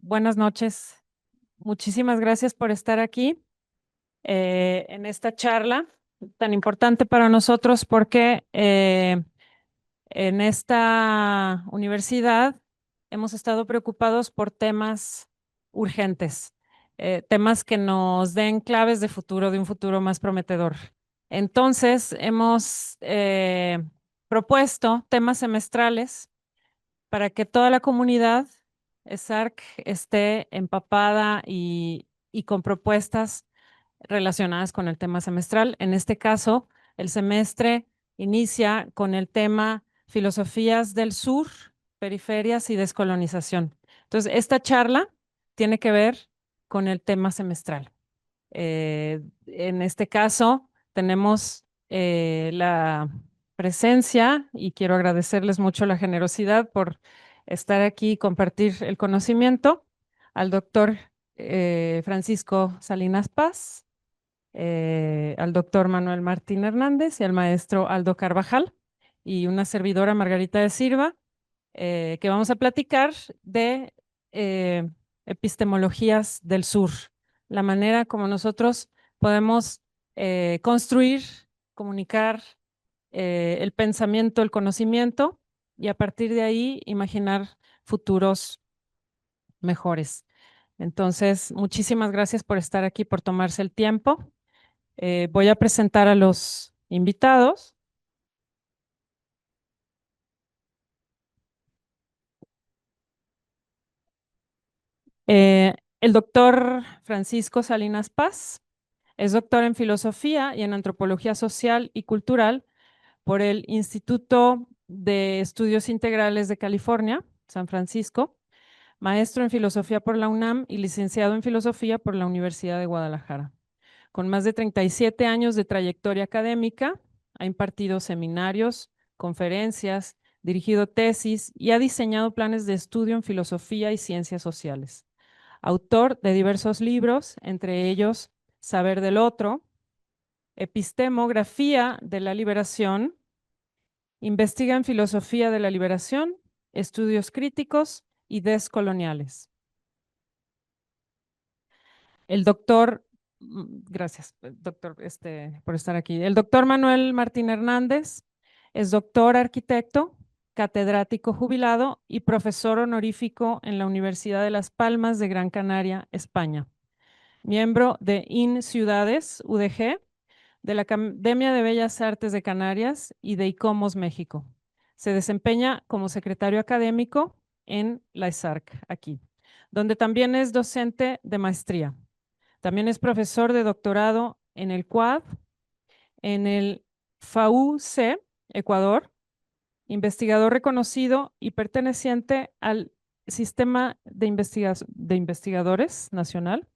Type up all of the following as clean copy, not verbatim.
Buenas noches. Muchísimas gracias por estar aquí en esta charla tan importante para nosotros porque en esta universidad hemos estado preocupados por temas urgentes, temas que nos den claves de futuro, de un futuro más prometedor. Entonces, hemos propuesto temas semestrales para que toda la comunidad SARC esté empapada y con propuestas relacionadas con el tema semestral. En este caso, el semestre inicia con el tema Filosofías del Sur, Periferias y Descolonización. Entonces, esta charla tiene que ver con el tema semestral. En este caso, tenemos la presencia y quiero agradecerles mucho la generosidad por estar aquí y compartir el conocimiento al doctor Francisco Salinas Paz, al doctor Manuel Martín Hernández y al maestro Aldo Carvajal y una servidora Margarita de Silva, que vamos a platicar de eh, epistemologías del sur, la manera como nosotros podemos construir, comunicar el pensamiento, el conocimiento y a partir de ahí imaginar futuros mejores. Entonces, muchísimas gracias por estar aquí, por tomarse el tiempo. Voy a presentar a los invitados. El doctor Francisco Salinas Paz es doctor en filosofía y en antropología social y cultural por el Instituto de Estudios Integrales de California, San Francisco, maestro en filosofía por la UNAM y licenciado en filosofía por la Universidad de Guadalajara. Con más de 37 años de trayectoria académica, ha impartido seminarios, conferencias, dirigido tesis y ha diseñado planes de estudio en filosofía y ciencias sociales. Autor de diversos libros, entre ellos Saber del Otro, Epistemografía de la Liberación, investiga en filosofía de la liberación, estudios críticos y descoloniales. El doctor, gracias, doctor, por estar aquí. El doctor Manuel Martín Hernández es doctor arquitecto, catedrático jubilado y profesor honorífico en la Universidad de Las Palmas de Gran Canaria, España. Miembro de IN Ciudades, UDG, de la Academia de Bellas Artes de Canarias y de ICOMOS México. Se desempeña como secretario académico en la ESARC, aquí, donde también es docente de maestría. También es profesor de doctorado en el CUAD, en el FAUC, Ecuador, investigador reconocido y perteneciente al Sistema de Investigadores Nacional.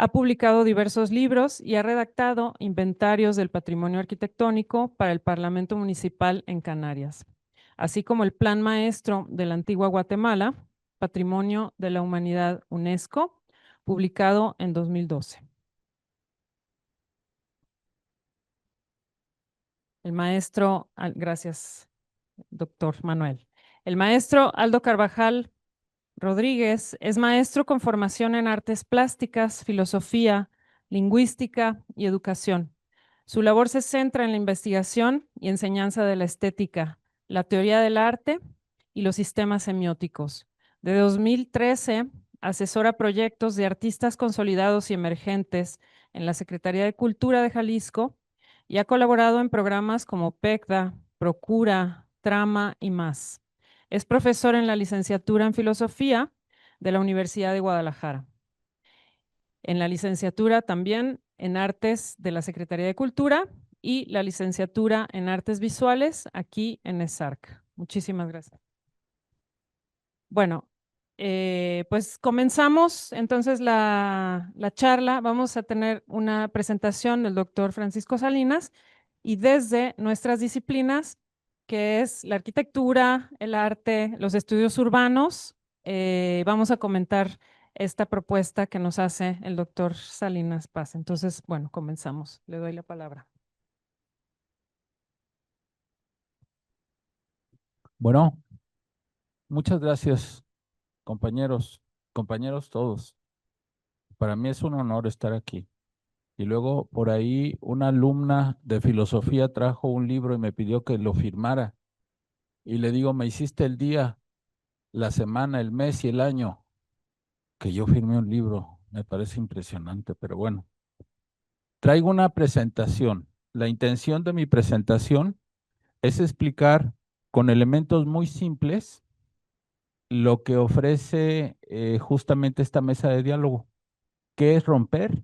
Ha publicado diversos libros y ha redactado inventarios del patrimonio arquitectónico para el Parlamento Municipal en Canarias, así como el Plan Maestro de la Antigua Guatemala, Patrimonio de la Humanidad UNESCO, publicado en 2012. El maestro, gracias, doctor Manuel. El maestro Aldo Carvajal Rodríguez es maestro con formación en artes plásticas, filosofía, lingüística y educación. Su labor se centra en la investigación y enseñanza de la estética, la teoría del arte y los sistemas semióticos. De 2013, asesora proyectos de artistas consolidados y emergentes en la Secretaría de Cultura de Jalisco y ha colaborado en programas como PECDA, Procura, Trama y más. Es profesor en la licenciatura en filosofía de la Universidad de Guadalajara. En la licenciatura también en artes de la Secretaría de Cultura y la licenciatura en artes visuales aquí en ESARC. Muchísimas gracias. Bueno, pues comenzamos entonces la charla. Vamos a tener una presentación del doctor Francisco Salinas y desde nuestras disciplinas, que es la arquitectura, el arte, los estudios urbanos, vamos a comentar esta propuesta que nos hace el doctor Salinas Paz. Entonces, bueno, comenzamos. Le doy la palabra. Bueno, muchas gracias, compañeros, compañeros todos. Para mí es un honor estar aquí. Y luego por ahí una alumna de filosofía trajo un libro y me pidió que lo firmara. Y le digo, me hiciste el día, la semana, el mes y el año que yo firmé un libro. Me parece impresionante, pero bueno. Traigo una presentación. La intención de mi presentación es explicar con elementos muy simples lo que ofrece justamente esta mesa de diálogo. ¿Qué es romper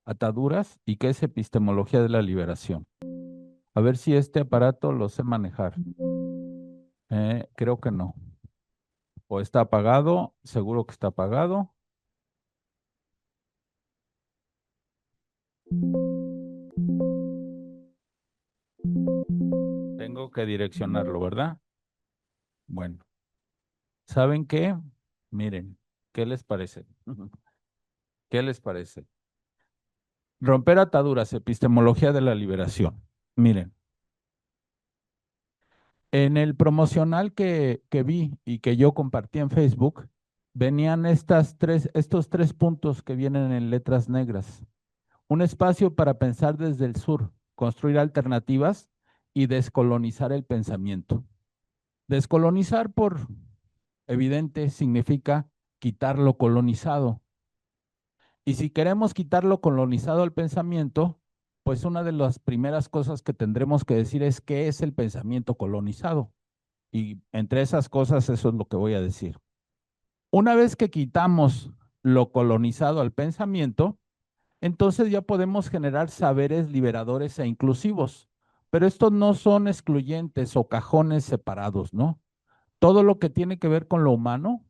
ataduras y qué es epistemología de la liberación? A ver si este aparato lo sé manejar. Creo que no. O está apagado, seguro que está apagado. Tengo que direccionarlo, ¿verdad? Bueno, ¿saben qué? Miren, ¿qué les parece? ¿Qué les parece? Romper ataduras, epistemología de la liberación. Miren, en el promocional que vi y que yo compartí en Facebook, venían estos tres puntos que vienen en letras negras. Un espacio para pensar desde el sur, construir alternativas y descolonizar el pensamiento. Descolonizar, por evidente, significa quitar lo colonizado. Y si queremos quitar lo colonizado al pensamiento, pues una de las primeras cosas que tendremos que decir es qué es el pensamiento colonizado. Y entre esas cosas, eso es lo que voy a decir. Una vez que quitamos lo colonizado al pensamiento, entonces ya podemos generar saberes liberadores e inclusivos. Pero estos no son excluyentes o cajones separados, ¿no? Todo lo que tiene que ver con lo humano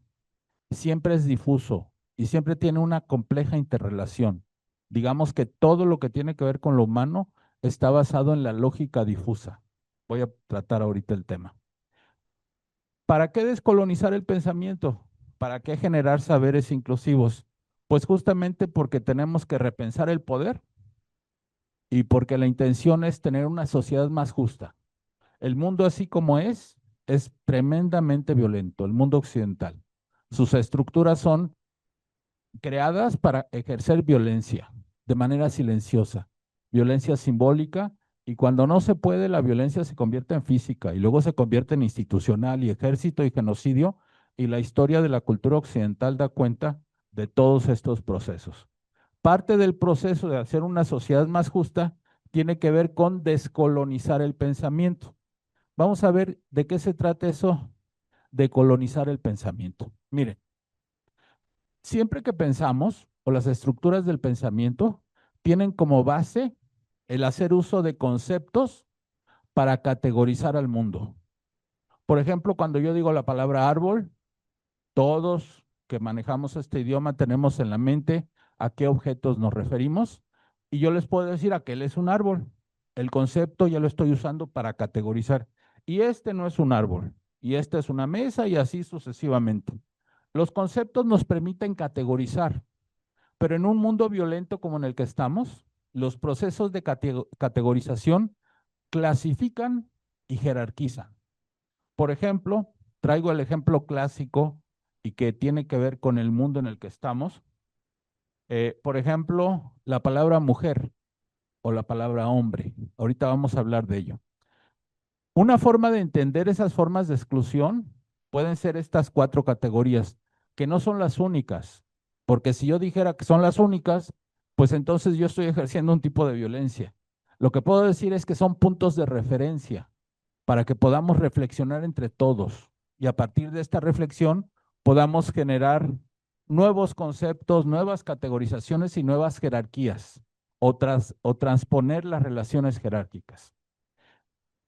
siempre es difuso y siempre tiene una compleja interrelación. Digamos que todo lo que tiene que ver con lo humano está basado en la lógica difusa. Voy a tratar ahorita el tema. ¿Para qué descolonizar el pensamiento? ¿Para qué generar saberes inclusivos? Pues justamente porque tenemos que repensar el poder y porque la intención es tener una sociedad más justa. El mundo así como es tremendamente violento, el mundo occidental. Sus estructuras son creadas para ejercer violencia de manera silenciosa, violencia simbólica, y cuando no se puede, la violencia se convierte en física y luego se convierte en institucional y ejército y genocidio, y la historia de la cultura occidental da cuenta de todos estos procesos. Parte del proceso de hacer una sociedad más justa tiene que ver con descolonizar el pensamiento. Vamos a ver de qué se trata eso de colonizar el pensamiento. Miren, siempre que pensamos, o las estructuras del pensamiento, tienen como base el hacer uso de conceptos para categorizar al mundo. Por ejemplo, cuando yo digo la palabra árbol, todos que manejamos este idioma tenemos en la mente a qué objetos nos referimos, y yo les puedo decir aquel es un árbol. El concepto ya lo estoy usando para categorizar. Y este no es un árbol, y esta es una mesa, y así sucesivamente. Los conceptos nos permiten categorizar, pero en un mundo violento como en el que estamos, los procesos de categorización clasifican y jerarquizan. Por ejemplo, traigo el ejemplo clásico y que tiene que ver con el mundo en el que estamos. Por ejemplo, la palabra mujer o la palabra hombre. Ahorita vamos a hablar de ello. Una forma de entender esas formas de exclusión pueden ser estas cuatro categorías, que no son las únicas, porque si yo dijera que son las únicas, pues entonces yo estoy ejerciendo un tipo de violencia. Lo que puedo decir es que son puntos de referencia para que podamos reflexionar entre todos y a partir de esta reflexión podamos generar nuevos conceptos, nuevas categorizaciones y nuevas jerarquías o transponer las relaciones jerárquicas.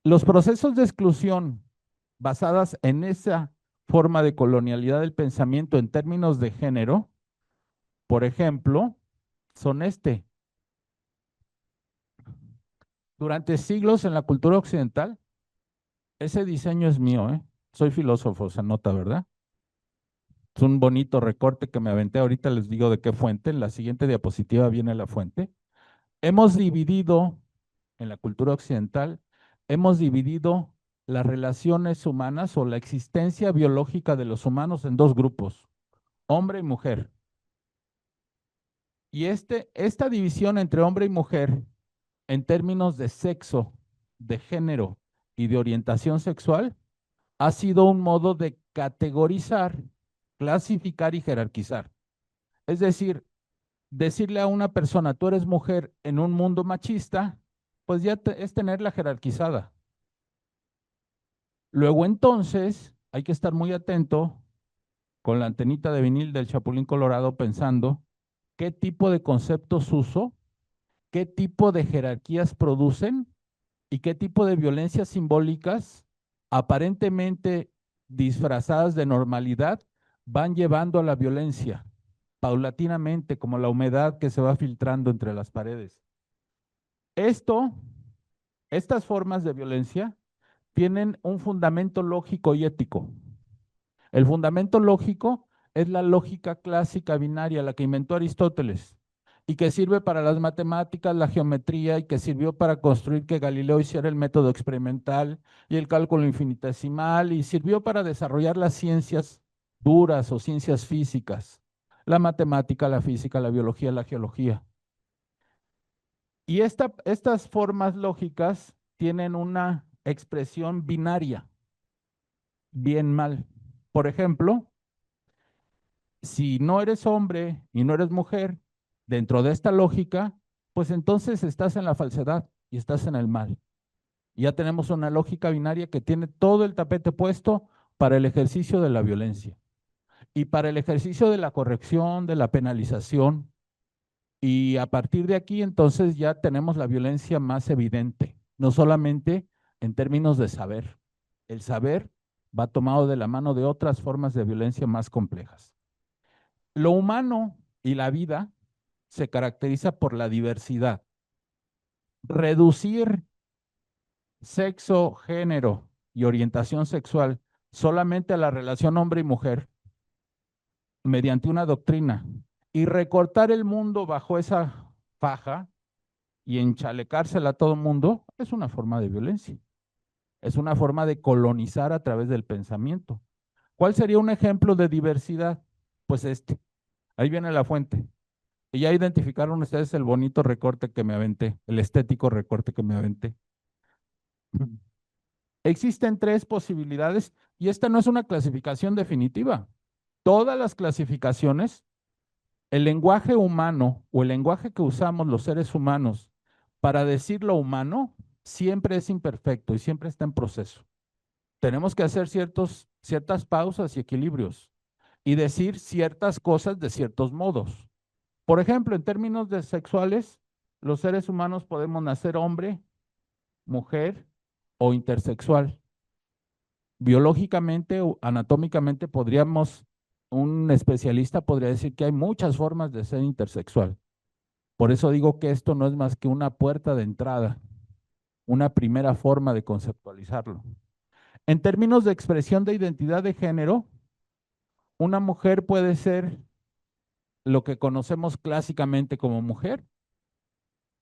Los procesos de exclusión basadas en esa forma de colonialidad del pensamiento en términos de género, por ejemplo, son Durante siglos en la cultura occidental, ese diseño es mío, ¿eh? Soy filósofo, se nota, ¿verdad? Es un bonito recorte que me aventé. Ahorita les digo de qué fuente. En la siguiente diapositiva viene la fuente. Hemos dividido, en la cultura occidental, hemos dividido las relaciones humanas o la existencia biológica de los humanos en dos grupos. hombre y mujer. Y esta división entre hombre y mujer, en términos de sexo, de género y de orientación sexual, ha sido un modo de categorizar, clasificar y jerarquizar. Es decir, decirle a una persona, tú eres mujer en un mundo machista, pues ya es tenerla jerarquizada. Luego entonces hay que estar muy atento con la antenita de vinil del Chapulín Colorado pensando qué tipo de conceptos uso, qué tipo de jerarquías producen y qué tipo de violencias simbólicas aparentemente disfrazadas de normalidad van llevando a la violencia paulatinamente, como la humedad que se va filtrando entre las paredes. Esto, estas formas de violencia tienen un fundamento lógico y ético. El fundamento lógico es la lógica clásica binaria, la que inventó Aristóteles, y que sirve para las matemáticas, la geometría, y que sirvió para construir que Galileo hiciera el método experimental y el cálculo infinitesimal, y sirvió para desarrollar las ciencias duras o ciencias físicas, la matemática, la física, la biología, la geología. Y estas formas lógicas tienen una expresión binaria, bien, mal. Por ejemplo, si no eres hombre y no eres mujer, dentro de esta lógica, pues entonces estás en la falsedad y estás en el mal. Ya tenemos una lógica binaria que tiene todo el tapete puesto para el ejercicio de la violencia y para el ejercicio de la corrección, de la penalización. Y a partir de aquí, entonces ya tenemos la violencia más evidente, no solamente en términos de saber. El saber va tomado de la mano de otras formas de violencia más complejas. Lo humano y la vida se caracteriza por la diversidad. Reducir sexo, género y orientación sexual solamente a la relación hombre y mujer mediante una doctrina y recortar el mundo bajo esa faja y enchalecársela a todo el mundo es una forma de violencia. Es una forma de colonizar a través del pensamiento. ¿Cuál sería un ejemplo de diversidad? Pues este. Ahí viene la fuente. Y ya identificaron ustedes el bonito recorte que me aventé, el estético recorte que me aventé. Existen tres posibilidades y esta no es una clasificación definitiva. Todas las clasificaciones, el lenguaje humano o el lenguaje que usamos los seres humanos para decir lo humano siempre es imperfecto y siempre está en proceso. Tenemos que hacer ciertas pausas y equilibrios y decir ciertas cosas de ciertos modos. Por ejemplo, en términos de sexuales, los seres humanos podemos nacer hombre, mujer o intersexual. Biológicamente o anatómicamente un especialista podría decir que hay muchas formas de ser intersexual. Por eso digo que esto no es más que una puerta de entrada, una primera forma de conceptualizarlo. En términos de expresión de identidad de género, una mujer puede ser lo que conocemos clásicamente como mujer,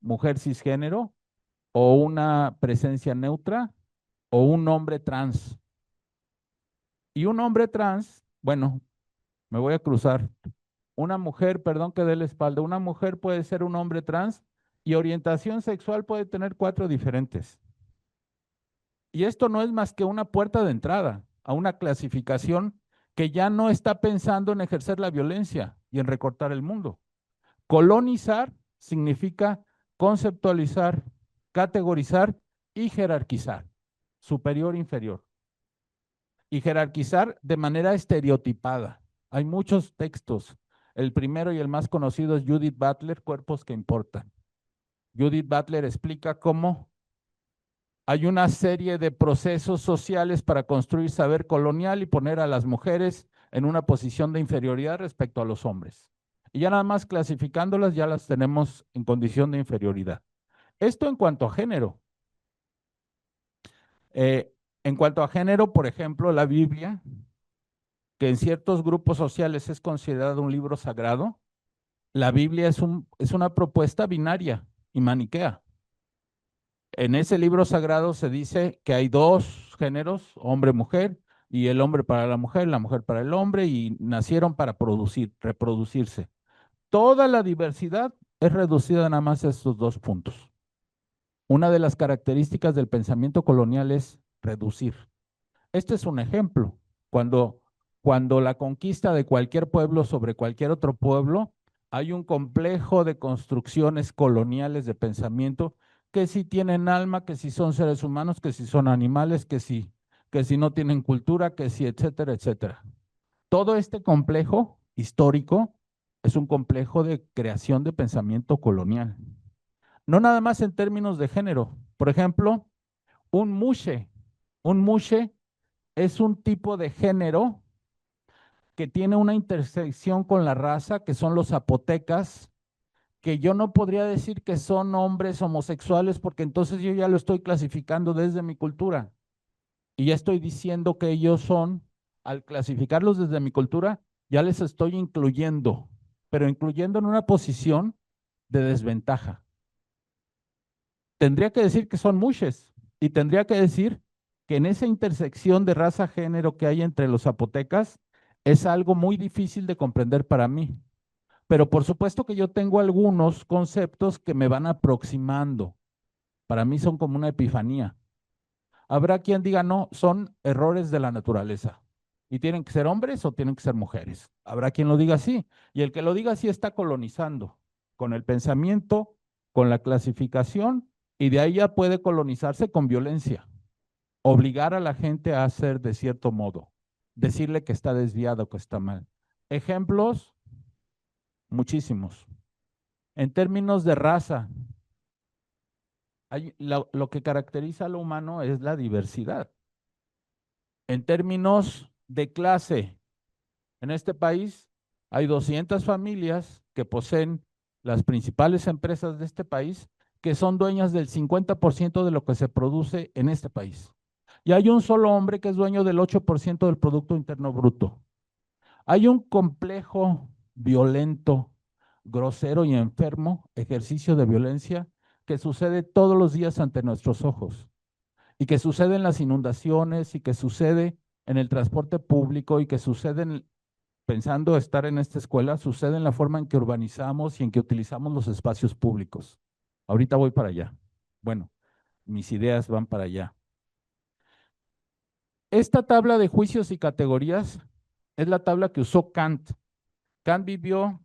mujer cisgénero, o una presencia neutra, o un hombre trans. Y un hombre trans, bueno, me voy a cruzar. Una mujer, perdón que dé la espalda, una mujer puede ser un hombre trans y orientación sexual puede tener 4 diferentes. Y esto no es más que una puerta de entrada a una clasificación que ya no está pensando en ejercer la violencia y en recortar el mundo. Colonizar significa conceptualizar, categorizar y jerarquizar, superior, inferior. Y jerarquizar de manera estereotipada. Hay muchos textos. El primero y el más conocido es Judith Butler, Cuerpos que importan. Judith Butler explica cómo hay una serie de procesos sociales para construir saber colonial y poner a las mujeres en una posición de inferioridad respecto a los hombres. Y ya nada más clasificándolas, ya las tenemos en condición de inferioridad. Esto en cuanto a género. En cuanto a género, por ejemplo, la Biblia, que en ciertos grupos sociales es considerado un libro sagrado, la Biblia es una propuesta binaria y maniquea. En ese libro sagrado se dice que hay 2 géneros, hombre-mujer, y el hombre para la mujer para el hombre, y nacieron para producir, reproducirse. Toda la diversidad es reducida nada más a estos dos puntos. Una de las características del pensamiento colonial es reducir. Este es un ejemplo. Cuando, cuando la conquista de cualquier pueblo sobre cualquier otro pueblo, hay un complejo de construcciones coloniales de pensamiento que si tienen alma, que si son seres humanos, que si son animales, que si no tienen cultura, que si, etcétera, etcétera. Todo este complejo histórico es un complejo de creación de pensamiento colonial. No nada más en términos de género. Por ejemplo, un mushe. Un mushe es un tipo de género que tiene una intersección con la raza, que son los zapotecas, que yo no podría decir que son hombres homosexuales porque entonces yo ya lo estoy clasificando desde mi cultura y ya estoy diciendo que ellos son, al clasificarlos desde mi cultura, ya les estoy incluyendo, pero incluyendo en una posición de desventaja. Tendría que decir que son mushes y tendría que decir que en esa intersección de raza-género que hay entre los zapotecas es algo muy difícil de comprender para mí. Pero por supuesto que yo tengo algunos conceptos que me van aproximando. Para mí son como una epifanía. Habrá quien diga, no, son errores de la naturaleza. Y tienen que ser hombres o tienen que ser mujeres. Habrá quien lo diga así. Y el que lo diga así está colonizando con el pensamiento, con la clasificación, y de ahí ya puede colonizarse con violencia. Obligar a la gente a hacer de cierto modo. Decirle que está desviado, que está mal. Ejemplos, muchísimos. En términos de raza, lo que caracteriza a lo humano es la diversidad. En términos de clase, en este país hay 200 familias que poseen las principales empresas de este país, que son dueñas del 50% de lo que se produce en este país. Y hay un solo hombre que es dueño del 8% del Producto Interno Bruto. Hay un complejo, violento, grosero y enfermo ejercicio de violencia que sucede todos los días ante nuestros ojos y que sucede en las inundaciones y que sucede en el transporte público y que sucede pensando estar en esta escuela, sucede en la forma en que urbanizamos y en que utilizamos los espacios públicos. Ahorita voy para allá. Bueno, mis ideas van para allá. Esta tabla de juicios y categorías es la tabla que usó Kant. Kant vivió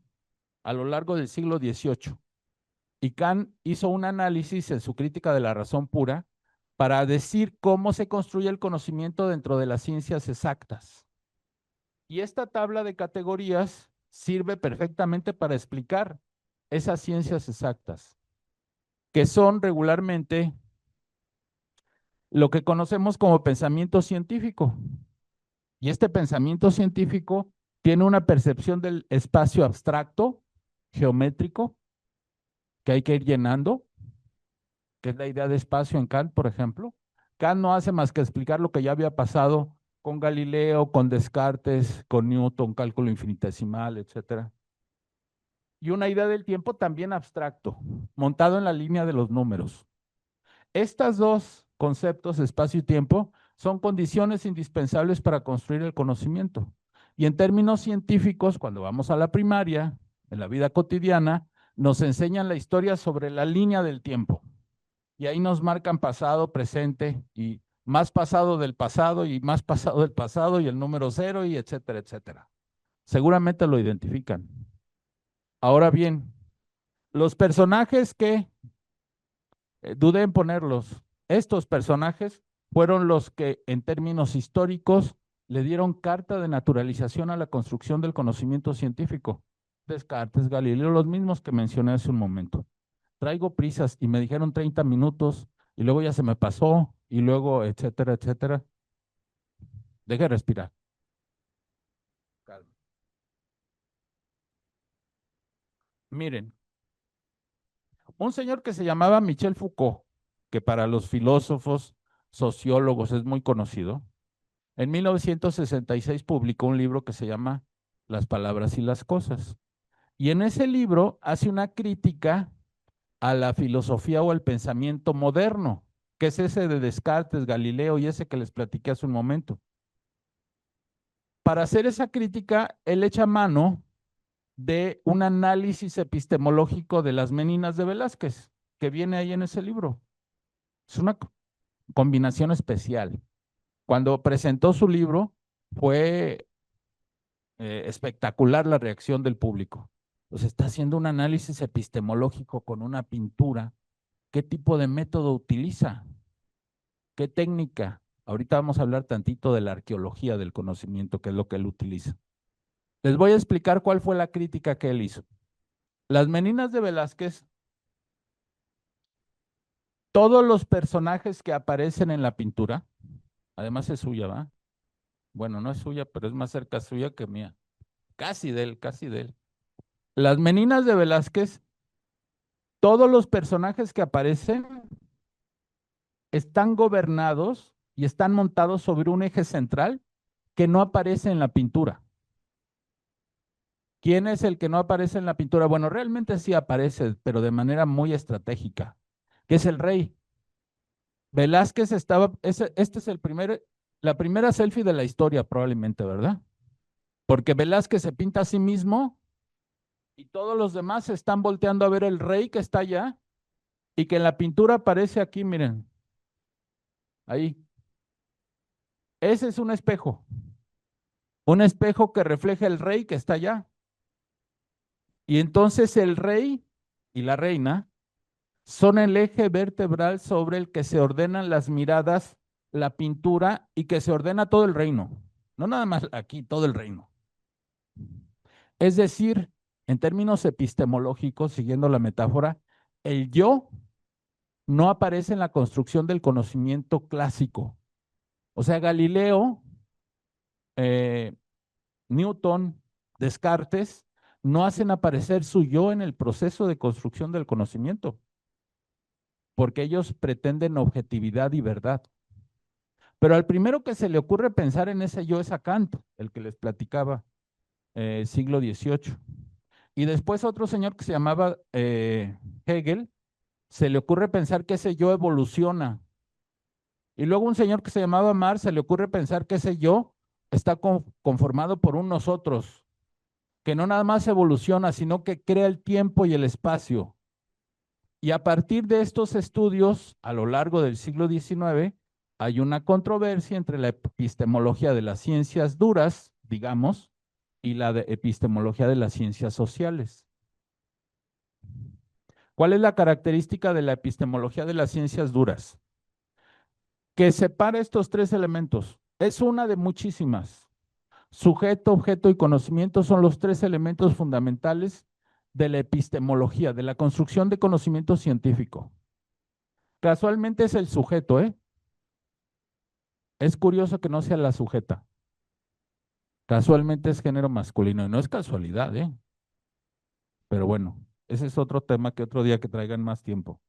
a lo largo del siglo XVIII y Kant hizo un análisis en su crítica de la razón pura para decir cómo se construye el conocimiento dentro de las ciencias exactas. Y esta tabla de categorías sirve perfectamente para explicar esas ciencias exactas, que son regularmente lo que conocemos como pensamiento científico. Y este pensamiento científico tiene una percepción del espacio abstracto, geométrico, que hay que ir llenando, que es la idea de espacio en Kant, por ejemplo. Kant no hace más que explicar lo que ya había pasado con Galileo, con Descartes, con Newton, cálculo infinitesimal, etcétera. Y una idea del tiempo también abstracto, montado en la línea de los números. Estos dos conceptos, espacio y tiempo, son condiciones indispensables para construir el conocimiento. Y en términos científicos, cuando vamos a la primaria, en la vida cotidiana, nos enseñan la historia sobre la línea del tiempo. Y ahí nos marcan pasado, presente y más pasado del pasado y más pasado del pasado y el número cero y etcétera, etcétera. Seguramente lo identifican. Ahora bien, los personajes que dudé en ponerlos, estos personajes fueron los que en términos históricos le dieron carta de naturalización a la construcción del conocimiento científico. Descartes, Galileo, los mismos que mencioné hace un momento. Traigo prisas y me dijeron 30 minutos y luego ya se me pasó y luego etcétera, etcétera. Deje respirar. Calma. Miren, un señor que se llamaba Michel Foucault, que para los filósofos, sociólogos es muy conocido, en 1966 publicó un libro que se llama Las palabras y las cosas. Y en ese libro hace una crítica a la filosofía o al pensamiento moderno, que es ese de Descartes, Galileo y ese que les platiqué hace un momento. para hacer esa crítica, él echa mano de un análisis epistemológico de las Meninas de Velázquez, que viene ahí en ese libro. Es una combinación especial. Cuando presentó su libro, fue espectacular la reacción del público. Pues está haciendo un análisis epistemológico con una pintura. ¿Qué tipo de método utiliza? ¿Qué técnica? Ahorita vamos a hablar tantito de la arqueología del conocimiento, que es lo que él utiliza. Les voy a explicar cuál fue la crítica que él hizo. Las Meninas de Velázquez, todos los personajes que aparecen en la pintura, además es suya, ¿va? Bueno, no es suya, pero es más cerca suya que mía. Casi de él, casi de él. Las Meninas de Velázquez, todos los personajes que aparecen están gobernados y están montados sobre un eje central que no aparece en la pintura. ¿Quién es el que no aparece en la pintura? Bueno, realmente sí aparece, pero de manera muy estratégica, que es el rey. Velázquez estaba, este es la primera selfie de la historia probablemente, ¿verdad? Porque Velázquez se pinta a sí mismo y todos los demás están volteando a ver el rey que está allá y que en la pintura aparece aquí, miren, ahí. Ese es un espejo que refleja el rey que está allá. Y entonces el rey y la reina son el eje vertebral sobre el que se ordenan las miradas, la pintura y que se ordena todo el reino. No nada más aquí, todo el reino. Es decir, en términos epistemológicos, siguiendo la metáfora, el yo no aparece en la construcción del conocimiento clásico. O sea, Galileo, eh, Newton, Descartes, no hacen aparecer su yo en el proceso de construcción del conocimiento, porque ellos pretenden objetividad y verdad. Pero al primero que se le ocurre pensar en ese yo es a Kant, el que les platicaba, siglo XVIII. Y después otro señor que se llamaba Hegel, se le ocurre pensar que ese yo evoluciona. Y luego un señor que se llamaba Marx, se le ocurre pensar que ese yo está conformado por un nosotros, que no nada más evoluciona, sino que crea el tiempo y el espacio. Y a partir de estos estudios, a lo largo del siglo XIX, hay una controversia entre la epistemología de las ciencias duras, digamos, y la epistemología de las ciencias sociales. ¿Cuál es la característica de la epistemología de las ciencias duras? Que separa estos tres elementos. Es una de muchísimas. Sujeto, objeto y conocimiento son los tres elementos fundamentales de la epistemología, de la construcción de conocimiento científico. Casualmente es el sujeto, ¿eh? Es curioso que no sea la sujeta. Casualmente es género masculino y no es casualidad, ¿eh? Pero bueno, ese es otro tema que otro día que traigan más tiempo.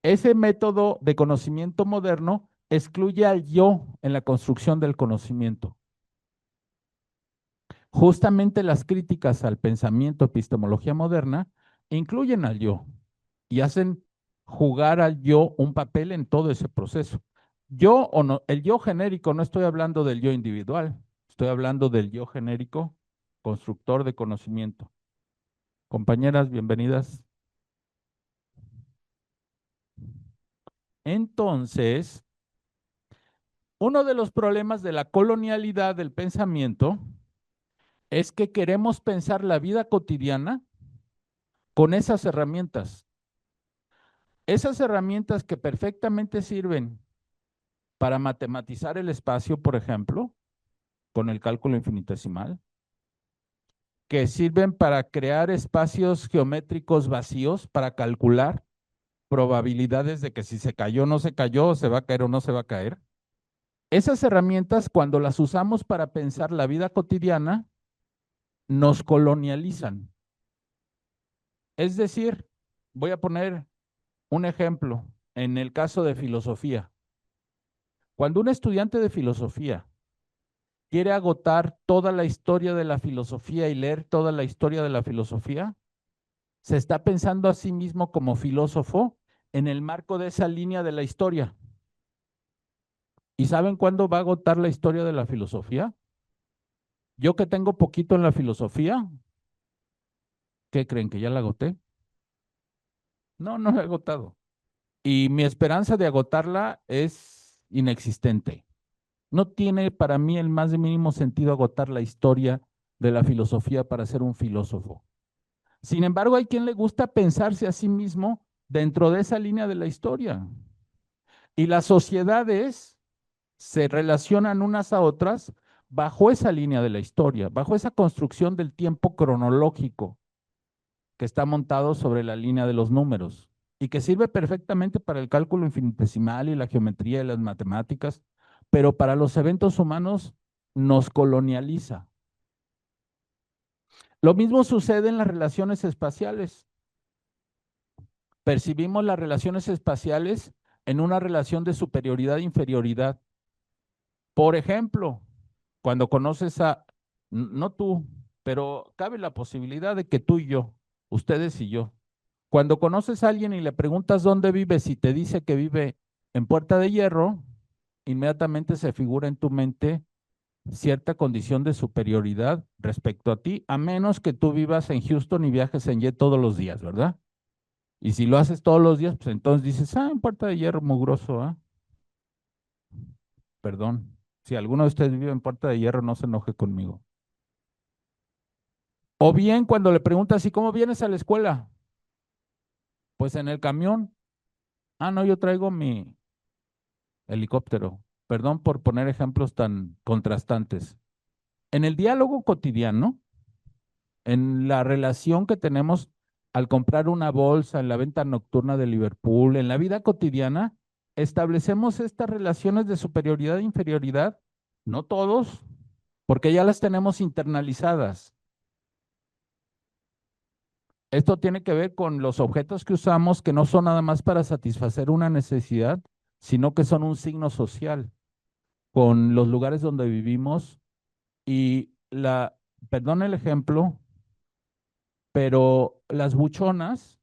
Ese método de conocimiento moderno excluye al yo en la construcción del conocimiento. Justamente las críticas al pensamiento epistemología moderna incluyen al yo y hacen jugar al yo un papel en todo ese proceso. Yo o no, el yo genérico, no estoy hablando del yo individual, estoy hablando del yo genérico, constructor de conocimiento. Compañeras, bienvenidas. Entonces, uno de los problemas de la colonialidad del pensamiento es que queremos pensar la vida cotidiana con esas herramientas. Esas herramientas que perfectamente sirven para matematizar el espacio, por ejemplo, con el cálculo infinitesimal, que sirven para crear espacios geométricos vacíos, para calcular probabilidades de que si se cayó, no se cayó, se va a caer o no se va a caer. Esas herramientas, cuando las usamos para pensar la vida cotidiana, nos colonializan. Es decir, voy a poner un ejemplo en el caso de filosofía. Cuando un estudiante de filosofía quiere agotar toda la historia de la filosofía y leer toda la historia de la filosofía, se está pensando a sí mismo como filósofo en el marco de esa línea de la historia. ¿Y saben cuándo va a agotar la historia de la filosofía? Yo que tengo poquito en la filosofía, ¿qué creen? ¿Que ya la agoté? No, no la he agotado. Y mi esperanza de agotarla es inexistente. No tiene para mí el más mínimo sentido agotar la historia de la filosofía para ser un filósofo. Sin embargo, hay quien le gusta pensarse a sí mismo dentro de esa línea de la historia. Y las sociedades se relacionan unas a otras bajo esa línea de la historia, bajo esa construcción del tiempo cronológico que está montado sobre la línea de los números y que sirve perfectamente para el cálculo infinitesimal y la geometría y las matemáticas, pero para los eventos humanos nos colonializa. Lo mismo sucede en las relaciones espaciales. Percibimos las relaciones espaciales en una relación de superioridad e inferioridad. Por ejemplo, cuando conoces a, no tú, pero cabe la posibilidad de que tú y yo, ustedes y yo, cuando conoces a alguien y le preguntas dónde vive, si te dice que vive en Puerta de Hierro, inmediatamente se figura en tu mente cierta condición de superioridad respecto a ti, a menos que tú vivas en Houston y viajes en jet todos los días, ¿verdad? Y si lo haces todos los días, pues entonces dices, en Puerta de Hierro, mugroso, ¿ah? Perdón. Si alguno de ustedes vive en Puerta de Hierro, no se enoje conmigo. O bien cuando le preguntas, ¿y cómo vienes a la escuela? Pues en el camión. Ah, no, yo traigo mi helicóptero. Perdón por poner ejemplos tan contrastantes. En el diálogo cotidiano, en la relación que tenemos al comprar una bolsa, en la venta nocturna de Liverpool, en la vida cotidiana, establecemos estas relaciones de superioridad e inferioridad, no todos, porque ya las tenemos internalizadas. Esto tiene que ver con los objetos que usamos que no son nada más para satisfacer una necesidad, sino que son un signo social, con los lugares donde vivimos y perdón el ejemplo, pero las buchonas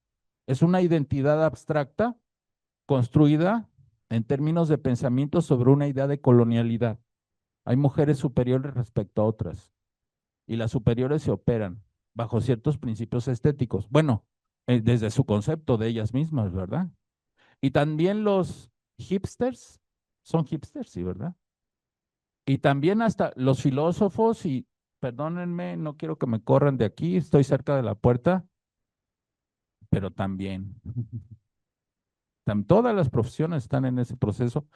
es una identidad abstracta construida en términos de pensamiento sobre una idea de colonialidad. Hay mujeres superiores respecto a otras y las superiores se operan bajo ciertos principios estéticos. Bueno, desde su concepto de ellas mismas, ¿verdad? Y también los hipsters, son hipsters, sí, ¿verdad? Y también hasta los filósofos, y perdónenme, no quiero que me corran de aquí, estoy cerca de la puerta, pero también, todas las profesiones están en ese proceso.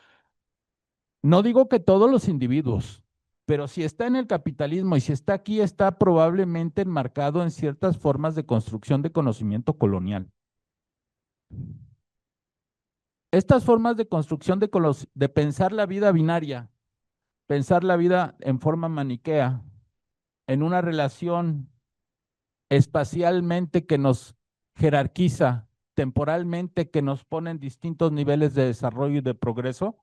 No digo que todos los individuos, pero si está en el capitalismo y si está aquí, está probablemente enmarcado en ciertas formas de construcción de conocimiento colonial. Estas formas de construcción de pensar la vida binaria, pensar la vida en forma maniquea, en una relación espacialmente que nos jerarquiza, temporalmente que nos pone en distintos niveles de desarrollo y de progreso,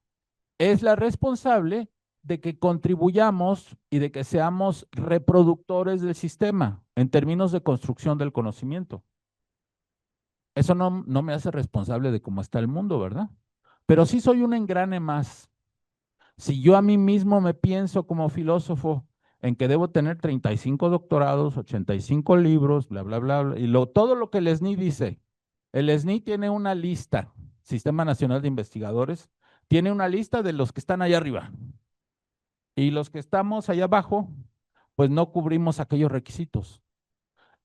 es la responsable de que contribuyamos y de que seamos reproductores del sistema en términos de construcción del conocimiento. Eso no me hace responsable de cómo está el mundo, ¿verdad? Pero sí soy un engrane más. Si yo a mí mismo me pienso como filósofo en que debo tener 35 doctorados, 85 libros, bla, bla, bla, bla, y todo lo que el SNI dice, el SNI tiene una lista, Sistema Nacional de Investigadores, tiene una lista de los que están allá arriba. Y los que estamos allá abajo, pues no cubrimos aquellos requisitos.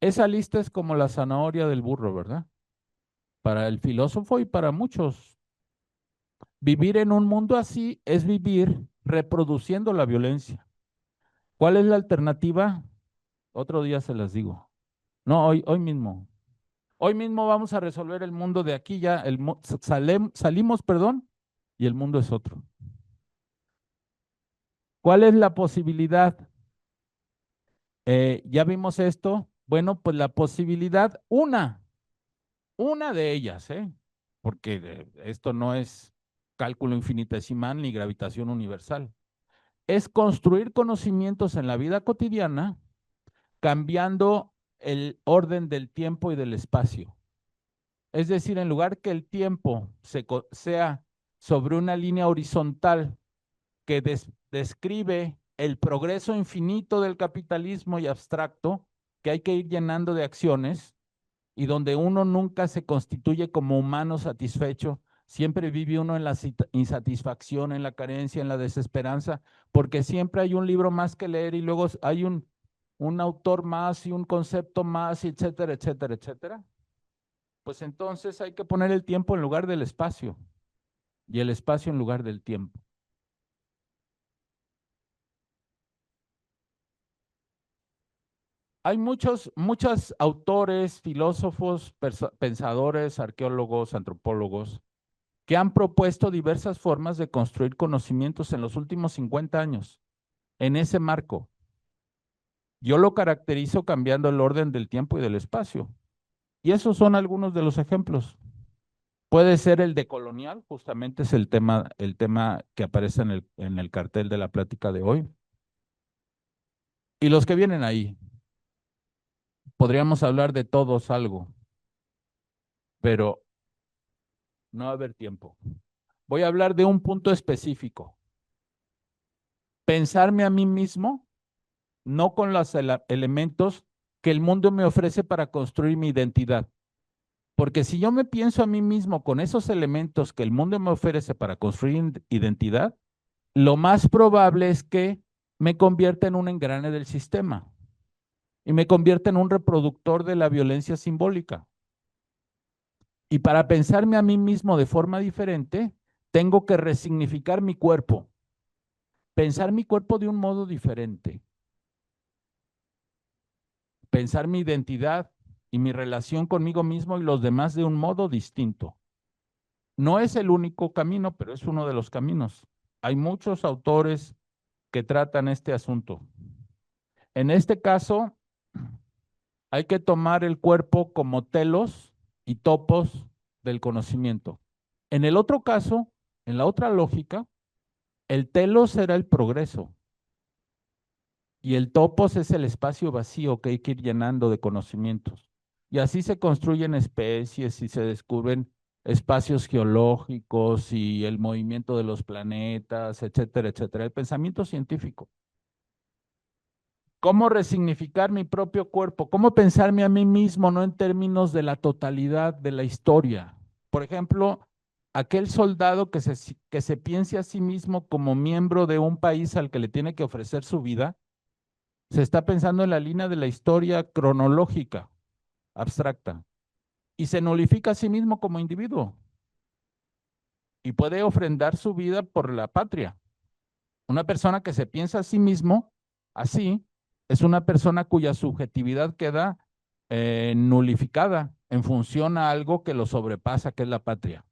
Esa lista es como la zanahoria del burro, ¿verdad? Para el filósofo y para muchos. Vivir en un mundo así es vivir reproduciendo la violencia. ¿Cuál es la alternativa? Otro día se las digo. No, hoy mismo. Hoy mismo vamos a resolver el mundo de aquí ya. Salimos, perdón, y el mundo es otro. ¿Cuál es la posibilidad? Ya vimos esto. Bueno, pues la posibilidad, una de ellas, porque esto no es cálculo infinitesimal ni gravitación universal, es construir conocimientos en la vida cotidiana cambiando el orden del tiempo y del espacio. Es decir, en lugar que el tiempo sea sobre una línea horizontal que describe el progreso infinito del capitalismo y abstracto que hay que ir llenando de acciones y donde uno nunca se constituye como humano satisfecho, siempre vive uno en la insatisfacción, en la carencia, en la desesperanza, porque siempre hay un libro más que leer y luego hay un autor más y un concepto más, y etcétera, etcétera, etcétera. Pues entonces hay que poner el tiempo en lugar del espacio y el espacio en lugar del tiempo. Hay muchos autores, filósofos, pensadores, arqueólogos, antropólogos, que han propuesto diversas formas de construir conocimientos en los últimos 50 años, en ese marco. Yo lo caracterizo cambiando el orden del tiempo y del espacio. Y esos son algunos de los ejemplos. Puede ser el decolonial, justamente es el tema que aparece en el cartel de la plática de hoy. Y los que vienen ahí, podríamos hablar de todos algo, pero no va a haber tiempo. Voy a hablar de un punto específico. Pensarme a mí mismo, no con los elementos que el mundo me ofrece para construir mi identidad. Porque si yo me pienso a mí mismo con esos elementos que el mundo me ofrece para construir identidad, lo más probable es que me convierta en un engrane del sistema y me convierta en un reproductor de la violencia simbólica. Y para pensarme a mí mismo de forma diferente, tengo que resignificar mi cuerpo, pensar mi cuerpo de un modo diferente, pensar mi identidad y mi relación conmigo mismo y los demás de un modo distinto. No es el único camino, pero es uno de los caminos. Hay muchos autores que tratan este asunto. En este caso, hay que tomar el cuerpo como telos y topos del conocimiento. En el otro caso, en la otra lógica, el telos será el progreso y el topos es el espacio vacío que hay que ir llenando de conocimientos. Y así se construyen especies y se descubren espacios geológicos y el movimiento de los planetas, etcétera, etcétera. El pensamiento científico. ¿Cómo resignificar mi propio cuerpo? ¿Cómo pensarme a mí mismo, no en términos de la totalidad de la historia? Por ejemplo, aquel soldado que se piense a sí mismo como miembro de un país al que le tiene que ofrecer su vida, se está pensando en la línea de la historia cronológica, abstracta, y se nulifica a sí mismo como individuo y puede ofrendar su vida por la patria. Una persona que se piensa a sí mismo así es una persona cuya subjetividad queda nulificada en función a algo que lo sobrepasa, que es la patria.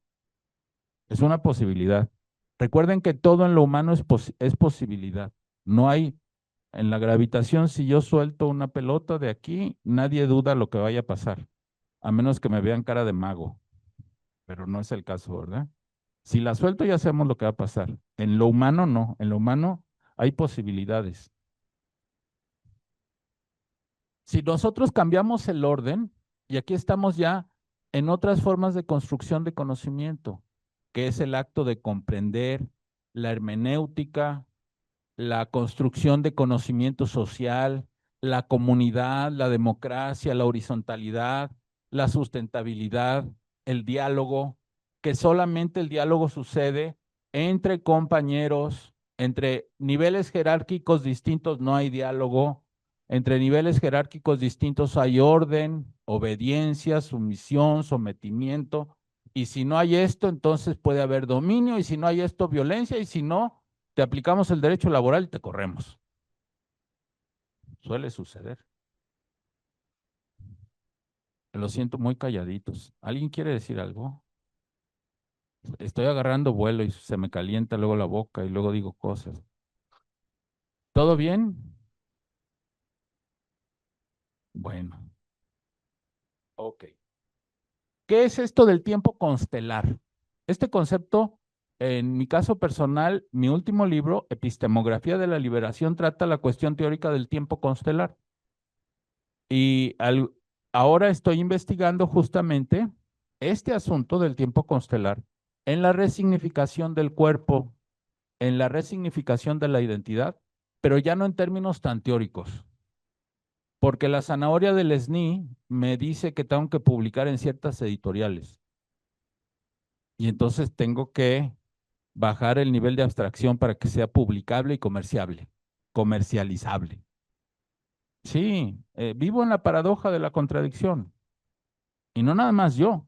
Es una posibilidad. Recuerden que todo en lo humano es posibilidad. No hay, en la gravitación, si yo suelto una pelota de aquí, nadie duda lo que vaya a pasar, a menos que me vean cara de mago, pero no es el caso, ¿verdad? Si la suelto ya sabemos lo que va a pasar. En lo humano no, en lo humano hay posibilidades. Si nosotros cambiamos el orden, y aquí estamos ya en otras formas de construcción de conocimiento, que es el acto de comprender, la hermenéutica, la construcción de conocimiento social, la comunidad, la democracia, la horizontalidad, la sustentabilidad, el diálogo, que solamente el diálogo sucede entre compañeros, entre niveles jerárquicos distintos no hay diálogo, entre niveles jerárquicos distintos hay orden, obediencia, sumisión, sometimiento, y si no hay esto, entonces puede haber dominio, y si no hay esto, violencia, y si no, te aplicamos el derecho laboral y te corremos. Suele suceder. Lo siento muy calladitos. ¿Alguien quiere decir algo? Estoy agarrando vuelo y se me calienta luego la boca y luego digo cosas. ¿Todo bien? Bueno, ok. ¿Qué es esto del tiempo constelar? Este concepto, en mi caso personal, mi último libro, Epistemografía de la Liberación, trata la cuestión teórica del tiempo constelar. Y ahora estoy investigando justamente este asunto del tiempo constelar en la resignificación del cuerpo, en la resignificación de la identidad pero ya no en términos tan teóricos, porque la zanahoria del SNI me dice que tengo que publicar en ciertas editoriales y entonces tengo que bajar el nivel de abstracción para que sea publicable y comercializable. Sí, vivo en la paradoja de la contradicción y no nada más yo,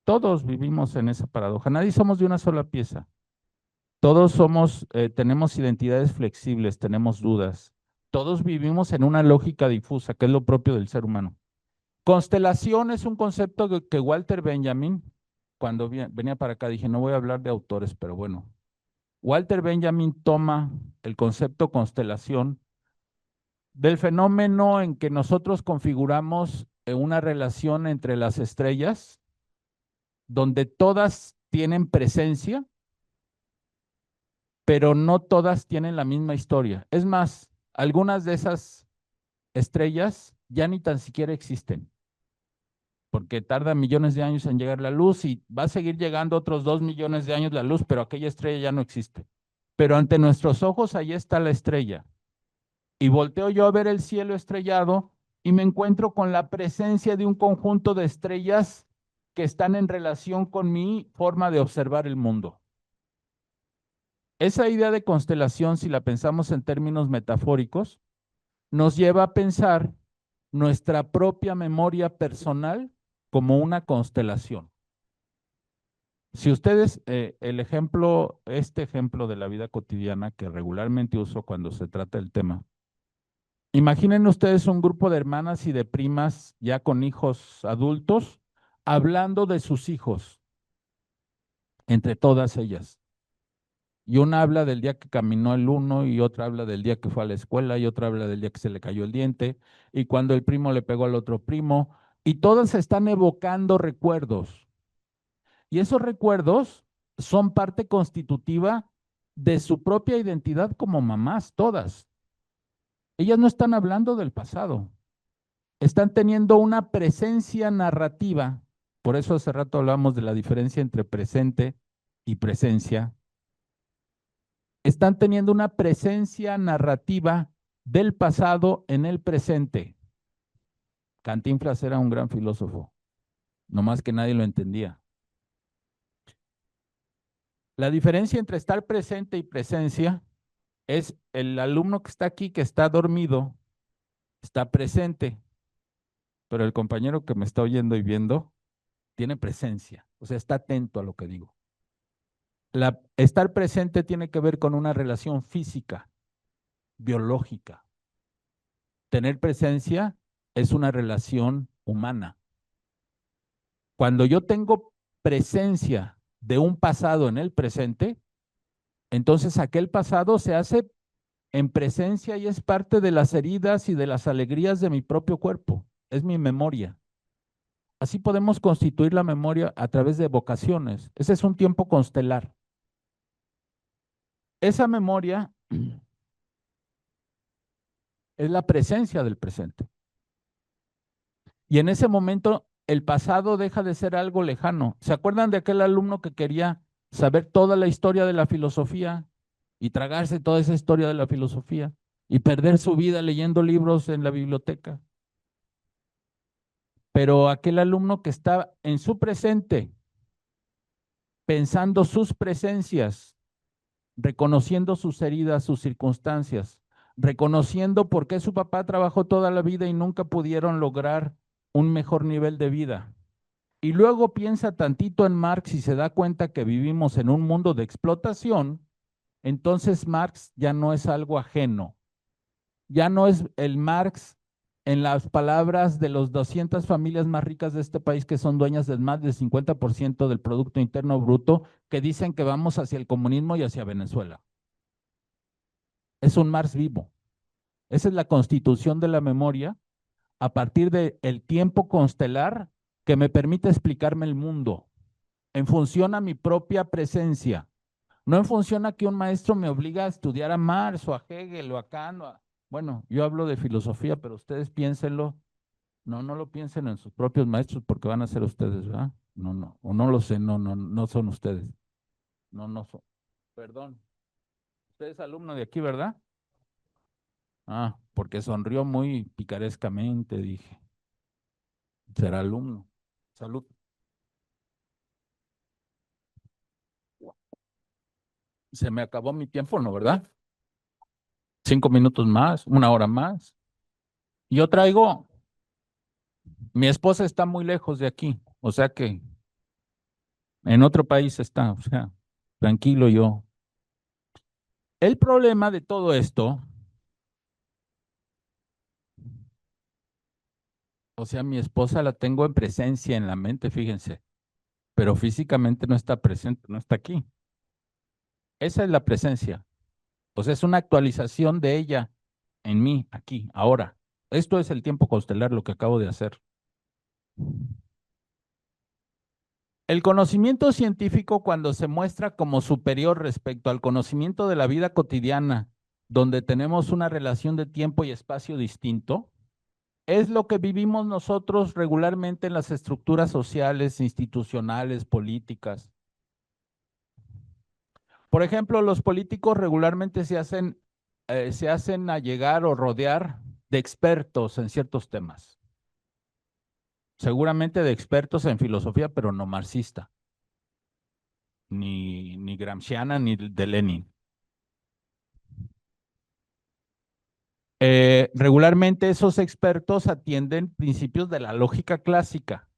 todos vivimos en esa paradoja, nadie somos de una sola pieza. Todos somos, tenemos identidades flexibles, tenemos dudas. Todos vivimos en una lógica difusa, que es lo propio del ser humano. Constelación es un concepto que Walter Benjamin, cuando venía para acá, dije, no voy a hablar de autores, pero bueno. Walter Benjamin toma el concepto constelación del fenómeno en que nosotros configuramos una relación entre las estrellas, donde todas tienen presencia, pero no todas tienen la misma historia. Es más, algunas de esas estrellas ya ni tan siquiera existen, porque tarda millones de años en llegar la luz y va a seguir llegando otros 2 millones de años la luz, pero aquella estrella ya no existe. Pero ante nuestros ojos ahí está la estrella. Y volteo yo a ver el cielo estrellado y me encuentro con la presencia de un conjunto de estrellas que están en relación con mi forma de observar el mundo. Esa idea de constelación, si la pensamos en términos metafóricos, nos lleva a pensar nuestra propia memoria personal como una constelación. Si ustedes, este ejemplo de la vida cotidiana que regularmente uso cuando se trata del tema, imaginen ustedes un grupo de hermanas y de primas ya con hijos adultos hablando de sus hijos entre todas ellas. Y una habla del día que caminó el uno y otra habla del día que fue a la escuela y otra habla del día que se le cayó el diente y cuando el primo le pegó al otro primo y todas están evocando recuerdos. Y esos recuerdos son parte constitutiva de su propia identidad como mamás, todas. Ellas no están hablando del pasado, están teniendo una presencia narrativa. Por eso hace rato hablamos de la diferencia entre presente y presencia. Están teniendo una presencia narrativa del pasado en el presente. Cantinflas era un gran filósofo, nomás que nadie lo entendía. La diferencia entre estar presente y presencia es el alumno que está aquí, que está dormido, está presente, pero el compañero que me está oyendo y viendo tiene presencia, o sea, está atento a lo que digo. Estar presente tiene que ver con una relación física, biológica. Tener presencia es una relación humana. Cuando yo tengo presencia de un pasado en el presente, entonces aquel pasado se hace en presencia y es parte de las heridas y de las alegrías de mi propio cuerpo. Es mi memoria. Así podemos constituir la memoria a través de evocaciones. Ese es un tiempo constelar. Esa memoria es la presencia del presente. Y en ese momento el pasado deja de ser algo lejano. ¿Se acuerdan de aquel alumno que quería saber toda la historia de la filosofía y tragarse toda esa historia de la filosofía y perder su vida leyendo libros en la biblioteca? Pero aquel alumno que está en su presente, pensando sus presencias, reconociendo sus heridas, sus circunstancias, reconociendo por qué su papá trabajó toda la vida y nunca pudieron lograr un mejor nivel de vida. Y luego piensa tantito en Marx y se da cuenta que vivimos en un mundo de explotación, entonces Marx ya no es algo ajeno, ya no es el Marx en las palabras de las 200 familias más ricas de este país que son dueñas del más del 50% del Producto Interno Bruto, que dicen que vamos hacia el comunismo y hacia Venezuela. Es un Marx vivo. Esa es la constitución de la memoria a partir del tiempo constelar que me permite explicarme el mundo en función a mi propia presencia, no en función a que un maestro me obliga a estudiar a Marx o a Hegel o a Kant. Bueno, yo hablo de filosofía, pero ustedes piénsenlo. No, no lo piensen en sus propios maestros porque van a ser ustedes, ¿verdad? No, no, o no lo sé, no, no, no son ustedes. No, no son. Perdón. Usted es alumno de aquí, ¿verdad? Ah, porque sonrió muy picarescamente, dije. Será alumno. Salud. Se me acabó mi tiempo, ¿no, verdad? 5 minutos más, 1 hora más. Yo traigo, mi esposa está muy lejos de aquí, o sea que en otro país está, o sea, tranquilo yo. El problema de todo esto, o sea, mi esposa la tengo en presencia en la mente, fíjense, pero físicamente no está presente, no está aquí. Esa es la presencia. O sea, es una actualización de ella en mí, aquí, ahora. Esto es el tiempo constelar, lo que acabo de hacer. El conocimiento científico, cuando se muestra como superior respecto al conocimiento de la vida cotidiana, donde tenemos una relación de tiempo y espacio distinto, es lo que vivimos nosotros regularmente en las estructuras sociales, institucionales, políticas. Por ejemplo, los políticos regularmente se hacen allegar o rodear de expertos en ciertos temas. Seguramente de expertos en filosofía, pero no marxista, ni gramsciana, ni de Lenin. Regularmente esos expertos atienden principios de la lógica clásica.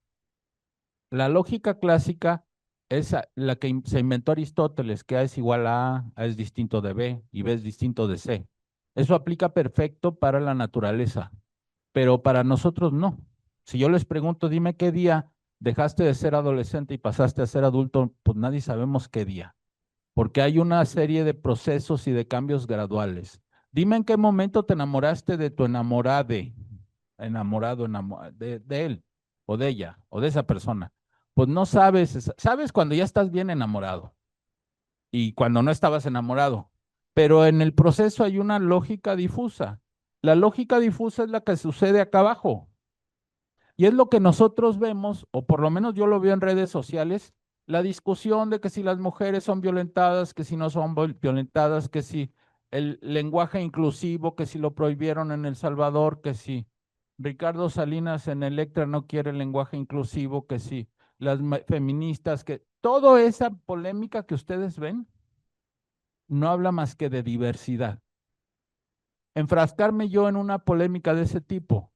La lógica clásica es la que se inventó Aristóteles, que A es igual A es distinto de B y B es distinto de C. Eso aplica perfecto para la naturaleza, pero para nosotros no. Si yo les pregunto, dime qué día dejaste de ser adolescente y pasaste a ser adulto, pues nadie sabemos qué día, porque hay una serie de procesos y de cambios graduales. Dime en qué momento te enamoraste de tu de él o de ella o de esa persona. Pues no sabes, sabes cuando ya estás bien enamorado y cuando no estabas enamorado, pero en el proceso hay una lógica difusa. La lógica difusa es la que sucede acá abajo. Y es lo que nosotros vemos, o por lo menos yo lo veo en redes sociales, la discusión de que si las mujeres son violentadas, que si no son violentadas, que si el lenguaje inclusivo, que si lo prohibieron en El Salvador, que si Ricardo Salinas en Electra no quiere el lenguaje inclusivo, que si las feministas, que toda esa polémica que ustedes ven no habla más que de diversidad. Enfrascarme yo en una polémica de ese tipo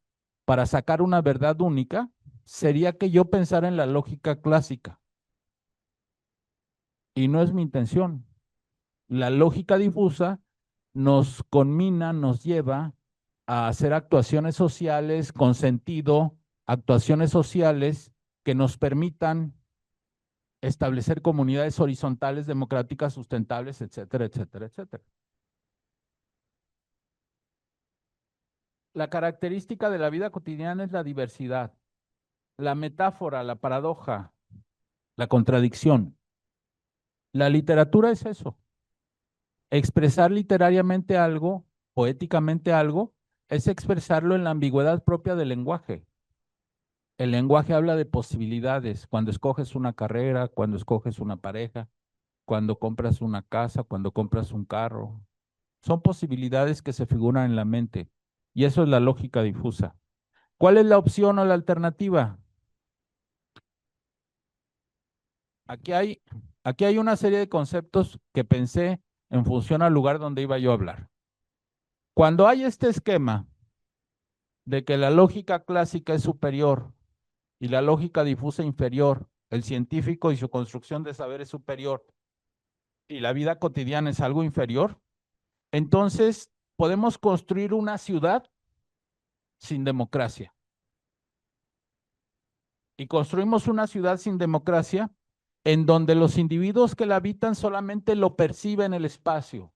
para sacar una verdad única sería que yo pensara en la lógica clásica. Y no es mi intención. La lógica difusa nos conmina, nos lleva a hacer actuaciones sociales con sentido, actuaciones sociales que nos permitan establecer comunidades horizontales, democráticas, sustentables, etcétera, etcétera, etcétera. La característica de la vida cotidiana es la diversidad, la metáfora, la paradoja, la contradicción. La literatura es eso, expresar literariamente algo, poéticamente algo, es expresarlo en la ambigüedad propia del lenguaje. El lenguaje habla de posibilidades, cuando escoges una carrera, cuando escoges una pareja, cuando compras una casa, cuando compras un carro. Son posibilidades que se figuran en la mente y eso es la lógica difusa. ¿Cuál es la opción o la alternativa? Aquí hay, aquí hay una serie de conceptos que pensé en función al lugar donde iba yo a hablar. Cuando hay este esquema de que la lógica clásica es superior y la lógica difusa inferior, el científico y su construcción de saber es superior y la vida cotidiana es algo inferior, entonces podemos construir una ciudad sin democracia. Y construimos una ciudad sin democracia en donde los individuos que la habitan solamente lo perciben el espacio.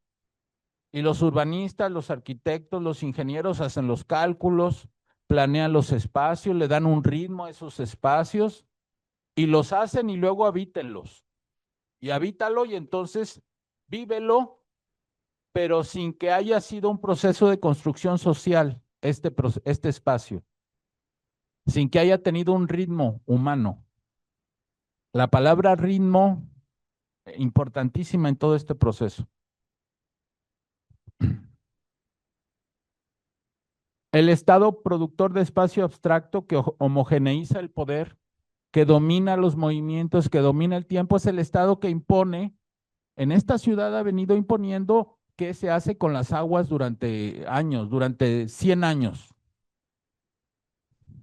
Y los urbanistas, los arquitectos, los ingenieros hacen los cálculos, planean los espacios, le dan un ritmo a esos espacios y los hacen y luego habítenlos. Y habítalo y entonces vívelo, pero sin que haya sido un proceso de construcción social este espacio, sin que haya tenido un ritmo humano. La palabra ritmo, importantísima en todo este proceso. El estado productor de espacio abstracto que homogeneiza el poder, que domina los movimientos, que domina el tiempo, es el estado que impone. En esta ciudad ha venido imponiendo qué se hace con las aguas durante años, durante 100 años.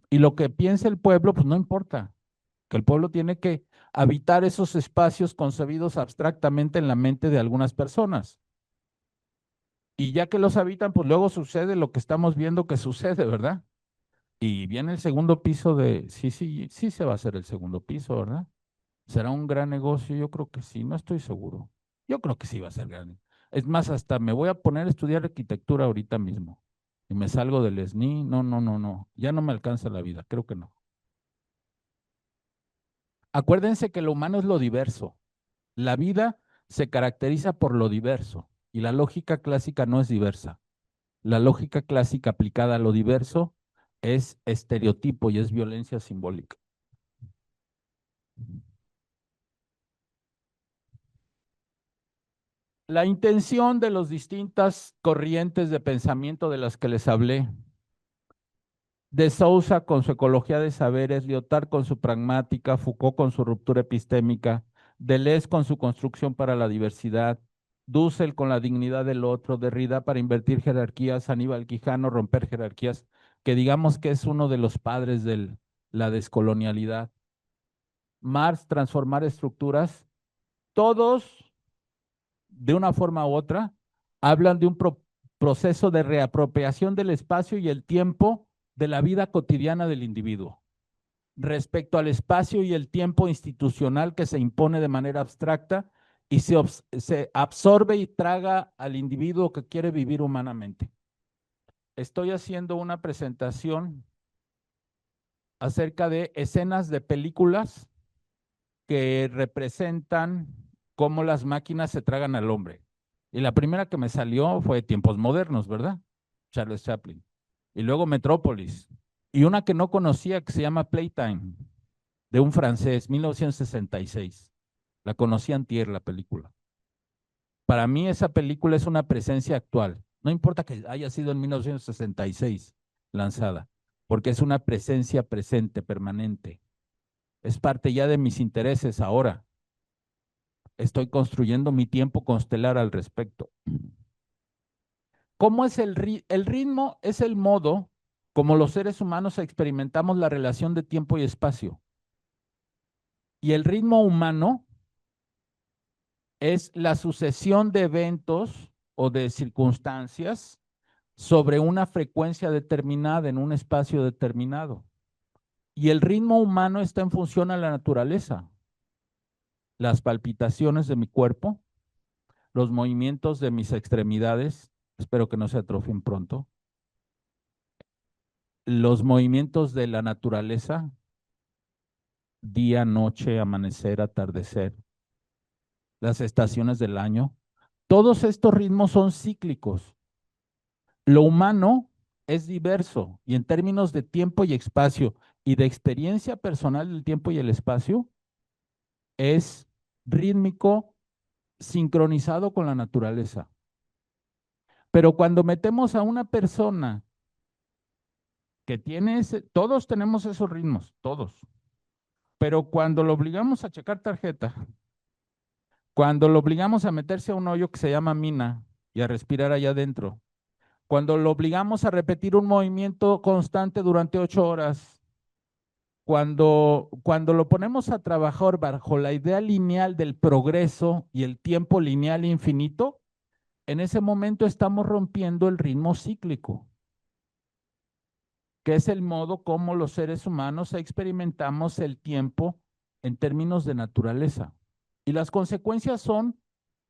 Y lo que piensa el pueblo, pues no importa, que el pueblo tiene que habitar esos espacios concebidos abstractamente en la mente de algunas personas. Y ya que los habitan, pues luego sucede lo que estamos viendo que sucede, ¿verdad? Y viene el segundo piso de, sí se va a hacer el segundo piso, ¿verdad? ¿Será un gran negocio? Yo creo que sí, no estoy seguro. Yo creo que sí va a ser grande. Es más, hasta me voy a poner a estudiar arquitectura ahorita mismo. Y me salgo del SNI. No, no, no, no. Ya no me alcanza la vida, creo que no. Acuérdense que lo humano es lo diverso. La vida se caracteriza por lo diverso y la lógica clásica no es diversa. La lógica clásica aplicada a lo diverso es estereotipo y es violencia simbólica. La intención de las distintas corrientes de pensamiento de las que les hablé, de Sousa con su ecología de saberes, Lyotard con su pragmática, Foucault con su ruptura epistémica, Deleuze con su construcción para la diversidad, Dussel con la dignidad del otro, Derrida para invertir jerarquías, Aníbal Quijano romper jerarquías, que digamos que es uno de los padres de la descolonialidad. Marx transformar estructuras, todos de una forma u otra hablan de un proceso de reapropiación del espacio y el tiempo de la vida cotidiana del individuo respecto al espacio y el tiempo institucional que se impone de manera abstracta y se absorbe y traga al individuo que quiere vivir humanamente. Estoy haciendo una presentación acerca de escenas de películas que representan cómo las máquinas se tragan al hombre. Y la primera que me salió fue Tiempos Modernos, ¿verdad? Charles Chaplin. Y luego Metrópolis. Y una que no conocía que se llama Playtime, de un francés, 1966. La conocí antier, la película. Para mí esa película es una presencia actual. No importa que haya sido en 1966 lanzada, porque es una presencia presente, permanente. Es parte ya de mis intereses ahora. Estoy construyendo mi tiempo constelar al respecto. ¿Cómo es el ritmo? El ritmo es el modo como los seres humanos experimentamos la relación de tiempo y espacio. Y el ritmo humano es la sucesión de eventos o de circunstancias sobre una frecuencia determinada en un espacio determinado. Y el ritmo humano está en función a la naturaleza. Las palpitaciones de mi cuerpo, los movimientos de mis extremidades, espero que no se atrofien pronto, los movimientos de la naturaleza, día, noche, amanecer, atardecer, las estaciones del año, todos estos ritmos son cíclicos. Lo humano es diverso y en términos de tiempo y espacio y de experiencia personal del tiempo y el espacio, es rítmico, sincronizado con la naturaleza. Pero cuando metemos a una persona que tiene todos tenemos esos ritmos, todos. Pero cuando lo obligamos a checar tarjeta, cuando lo obligamos a meterse a un hoyo que se llama mina y a respirar allá adentro, cuando lo obligamos a repetir un movimiento constante durante 8 horas, cuando lo ponemos a trabajar bajo la idea lineal del progreso y el tiempo lineal infinito, en ese momento estamos rompiendo el ritmo cíclico, que es el modo como los seres humanos experimentamos el tiempo en términos de naturaleza. Y las consecuencias son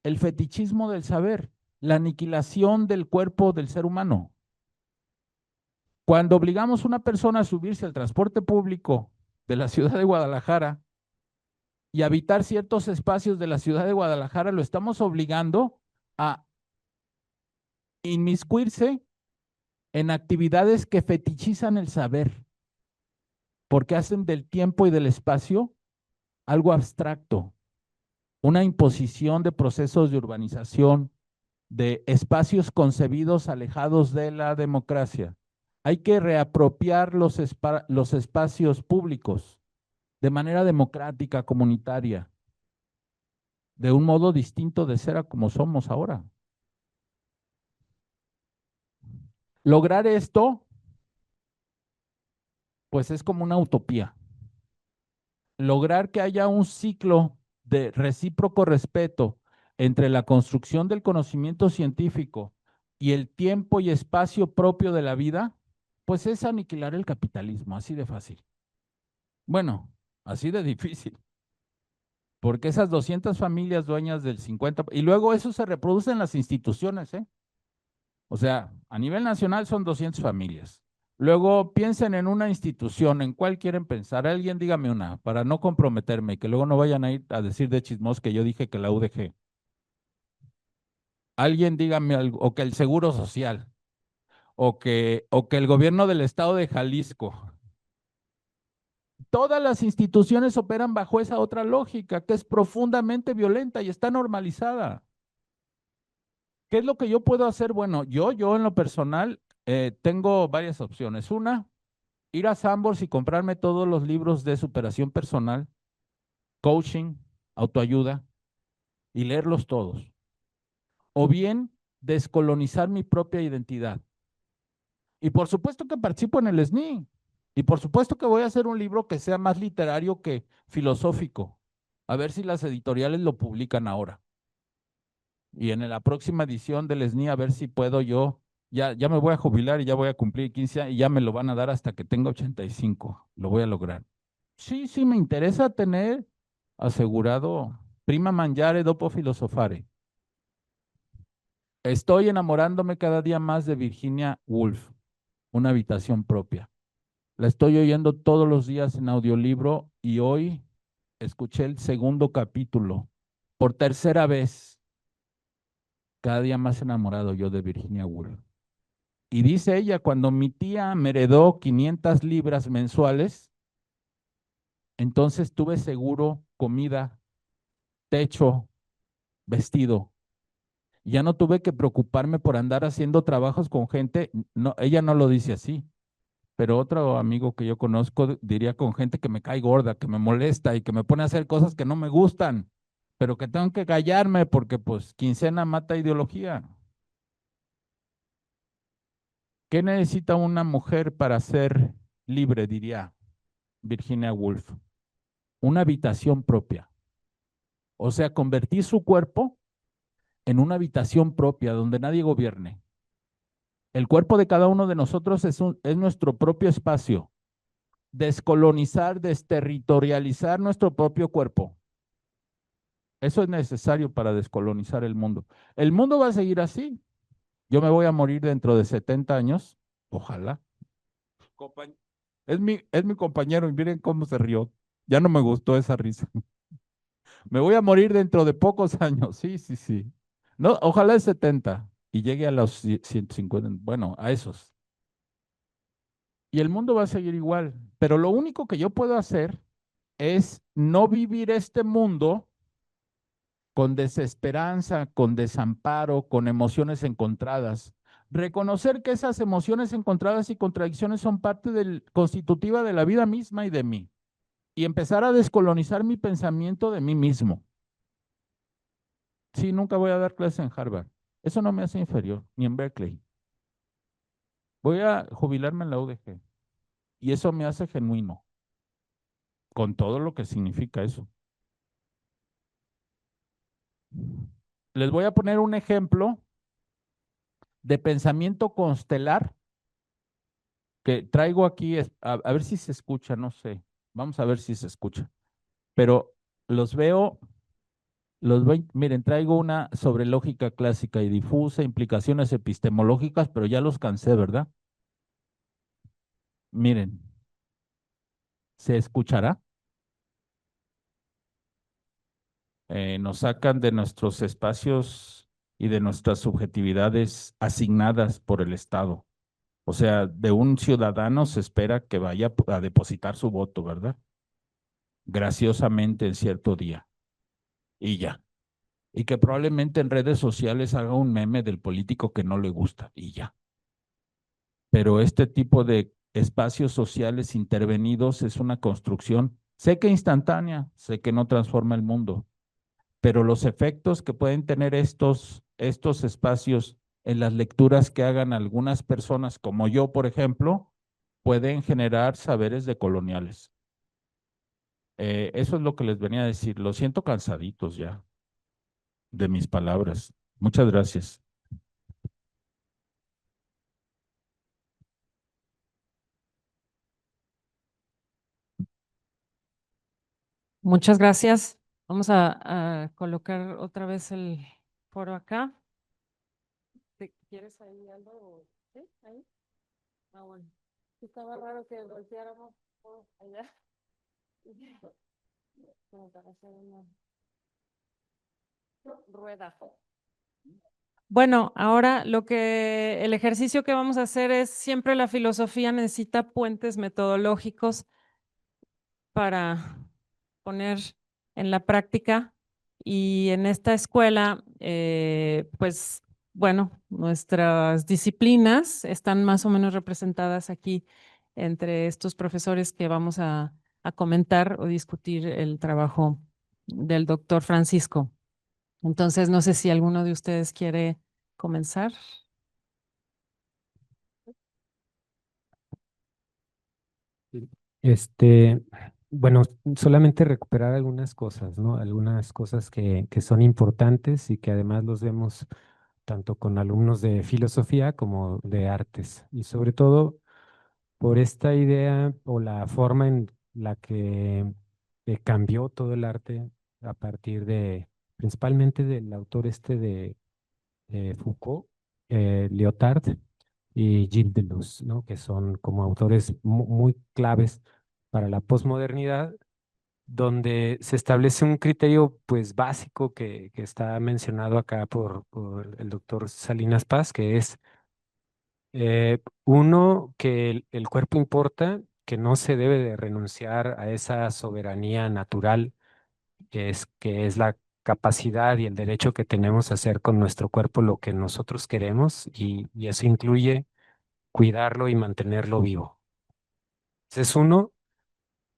el fetichismo del saber, la aniquilación del cuerpo del ser humano. Cuando obligamos a una persona a subirse al transporte público de la ciudad de Guadalajara y habitar ciertos espacios de la ciudad de Guadalajara, lo estamos obligando a inmiscuirse en actividades que fetichizan el saber, porque hacen del tiempo y del espacio algo abstracto, una imposición de procesos de urbanización, de espacios concebidos alejados de la democracia. Hay que reapropiar los espacios públicos de manera democrática, comunitaria, de un modo distinto de ser a como somos ahora. Lograr esto, pues es como una utopía. Lograr que haya un ciclo de recíproco respeto entre la construcción del conocimiento científico y el tiempo y espacio propio de la vida, pues es aniquilar el capitalismo, así de fácil. Bueno, así de difícil, porque esas 200 familias dueñas del 50%, y luego eso se reproduce en las instituciones, ¿eh? O sea, a nivel nacional son 200 familias. Luego piensen en una institución, ¿en cuál quieren pensar? Alguien dígame una, para no comprometerme, que luego no vayan a ir a decir de chismos que yo dije que la UDG. Alguien dígame algo, o que el Seguro Social, o que el gobierno del estado de Jalisco. Todas las instituciones operan bajo esa otra lógica, que es profundamente violenta y está normalizada. ¿Qué es lo que yo puedo hacer? Bueno, yo en lo personal tengo varias opciones. Una, ir a Sambors y comprarme todos los libros de superación personal, coaching, autoayuda y leerlos todos. O bien, descolonizar mi propia identidad. Y por supuesto que participo en el SNI. Y por supuesto que voy a hacer un libro que sea más literario que filosófico. A ver si las editoriales lo publican ahora. Y en la próxima edición del SNI, a ver si puedo yo. Ya me voy a jubilar y ya voy a cumplir 15 años y ya me lo van a dar hasta que tenga 85. Lo voy a lograr. Sí, sí, me interesa tener asegurado prima mangiare dopo filosofare. Estoy enamorándome cada día más de Virginia Woolf, Una habitación propia. La estoy oyendo todos los días en audiolibro y hoy escuché el segundo capítulo por tercera vez. Cada día más enamorado yo de Virginia Woolf. Y dice ella, cuando mi tía me heredó 500 libras mensuales, entonces tuve seguro, comida, techo, vestido. Ya no tuve que preocuparme por andar haciendo trabajos con gente, no, ella no lo dice así, pero otro amigo que yo conozco diría con gente que me cae gorda, que me molesta y que me pone a hacer cosas que no me gustan, pero que tengo que callarme porque pues quincena mata ideología. ¿Qué necesita una mujer para ser libre? Diría Virginia Woolf. Una habitación propia. O sea, convertir su cuerpo en una habitación propia donde nadie gobierne. El cuerpo de cada uno de nosotros es nuestro propio espacio. Descolonizar, desterritorializar nuestro propio cuerpo. Eso es necesario para descolonizar el mundo. El mundo va a seguir así. Yo me voy a morir dentro de 70 años. Ojalá. Es mi compañero y miren cómo se rió. Ya no me gustó esa risa. Me voy a morir dentro de pocos años. Sí, sí, sí. No, ojalá es 70 y llegue a los 150, bueno, a esos. Y el mundo va a seguir igual. Pero lo único que yo puedo hacer es no vivir este mundo con desesperanza, con desamparo, con emociones encontradas. Reconocer que esas emociones encontradas y contradicciones son parte constitutiva de la vida misma y de mí. Y empezar a descolonizar mi pensamiento de mí mismo. Sí, nunca voy a dar clases en Harvard. Eso no me hace inferior, ni en Berkeley. Voy a jubilarme en la UDG. Y eso me hace genuino, con todo lo que significa eso. Les voy a poner un ejemplo de pensamiento constelar que traigo aquí, a ver si se escucha, no sé. Vamos a ver si se escucha. Pero los veo, miren, traigo una sobre lógica clásica y difusa, implicaciones epistemológicas, pero ya los cansé, ¿verdad? Miren, ¿se escuchará? Nos sacan de nuestros espacios y de nuestras subjetividades asignadas por el Estado. O sea, de un ciudadano se espera que vaya a depositar su voto, ¿verdad? Graciosamente en cierto día. Y ya. y que probablemente en redes sociales haga un meme del político que no le gusta y ya. Pero este tipo de espacios sociales intervenidos es una construcción, sé que instantánea, sé que no transforma el mundo, pero los efectos que pueden tener estos espacios en las lecturas que hagan algunas personas, como yo, por ejemplo, pueden generar saberes decoloniales. Eso es lo que les venía a decir. Lo siento cansaditos ya de mis palabras. Muchas gracias. Muchas gracias. Vamos a colocar otra vez el foro acá. ¿Quieres ahí algo? ¿Sí? Ahí. Ah, bueno. Sí, estaba raro que volteáramos todo allá. Como para hacer una rueda. Bueno, ahora el ejercicio que vamos a hacer es siempre la filosofía necesita puentes metodológicos para poner en la práctica. Y en esta escuela, pues bueno, nuestras disciplinas están más o menos representadas aquí entre estos profesores que vamos a comentar o discutir el trabajo del doctor Francisco. Entonces, no sé si alguno de ustedes quiere comenzar. Sí. Este, bueno, solamente recuperar algunas cosas, ¿no? Algunas cosas que son importantes y que además los vemos tanto con alumnos de filosofía como de artes. Y sobre todo por esta idea o la forma en la que cambió todo el arte a partir de, principalmente del autor este de Foucault, Lyotard y Gilles Deleuze, ¿no? Que son como autores muy claves para la posmodernidad, donde se establece un criterio pues básico que está mencionado acá por el doctor Salinas Paz, que es uno, que el cuerpo importa, que no se debe de renunciar a esa soberanía natural que es la capacidad y el derecho que tenemos a hacer con nuestro cuerpo lo que nosotros queremos y eso incluye cuidarlo y mantenerlo vivo. Ese es uno.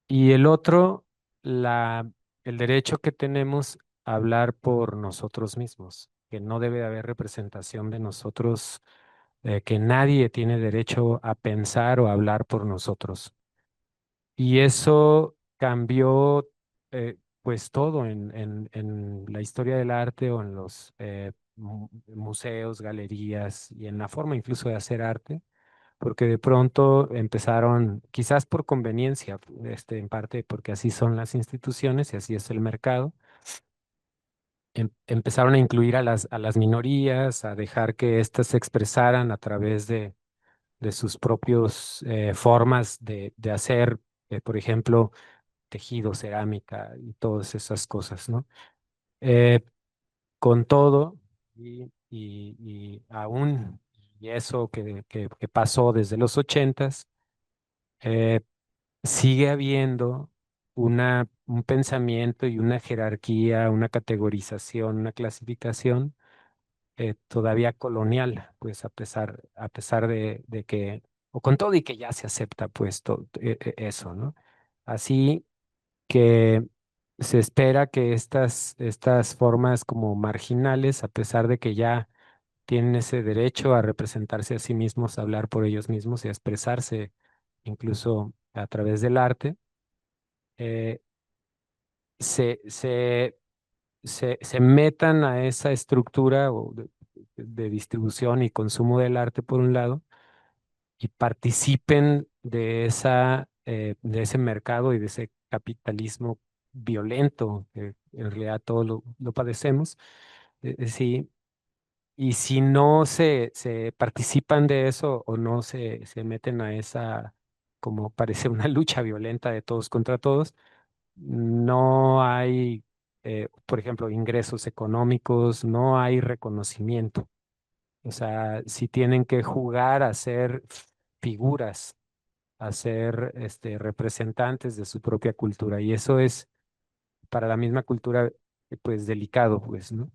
Y el otro, el derecho que tenemos a hablar por nosotros mismos, que no debe de haber representación de nosotros, que nadie tiene derecho a pensar o a hablar por nosotros. Y eso cambió pues todo en la historia del arte o en los museos, galerías y en la forma incluso de hacer arte, porque de pronto empezaron, quizás por conveniencia, en parte porque así son las instituciones y así es el mercado, empezaron a incluir a las minorías, a dejar que éstas se expresaran a través de sus propios formas de hacer, por ejemplo, tejido, cerámica y todas esas cosas, ¿no? Eh, con todo, y aún, y eso que pasó desde los ochentas, eh, sigue habiendo un pensamiento y una jerarquía, una categorización, una clasificación todavía colonial, pues a pesar de que, o con todo y que ya se acepta pues eso, ¿no? Así que se espera que estas formas como marginales, a pesar de que ya tienen ese derecho a representarse a sí mismos, a hablar por ellos mismos y a expresarse incluso a través del arte, eh, se, se, se metan a esa estructura de distribución y consumo del arte por un lado y participen de ese mercado y de ese capitalismo violento, que en realidad todos lo padecemos. Sí, y si no se participan de eso o no se meten a esa, como parece una lucha violenta de todos contra todos, no hay, por ejemplo, ingresos económicos, no hay reconocimiento. O sea, si tienen que jugar a ser figuras, a ser representantes de su propia cultura. Y eso es para la misma cultura, pues delicado, pues, ¿no?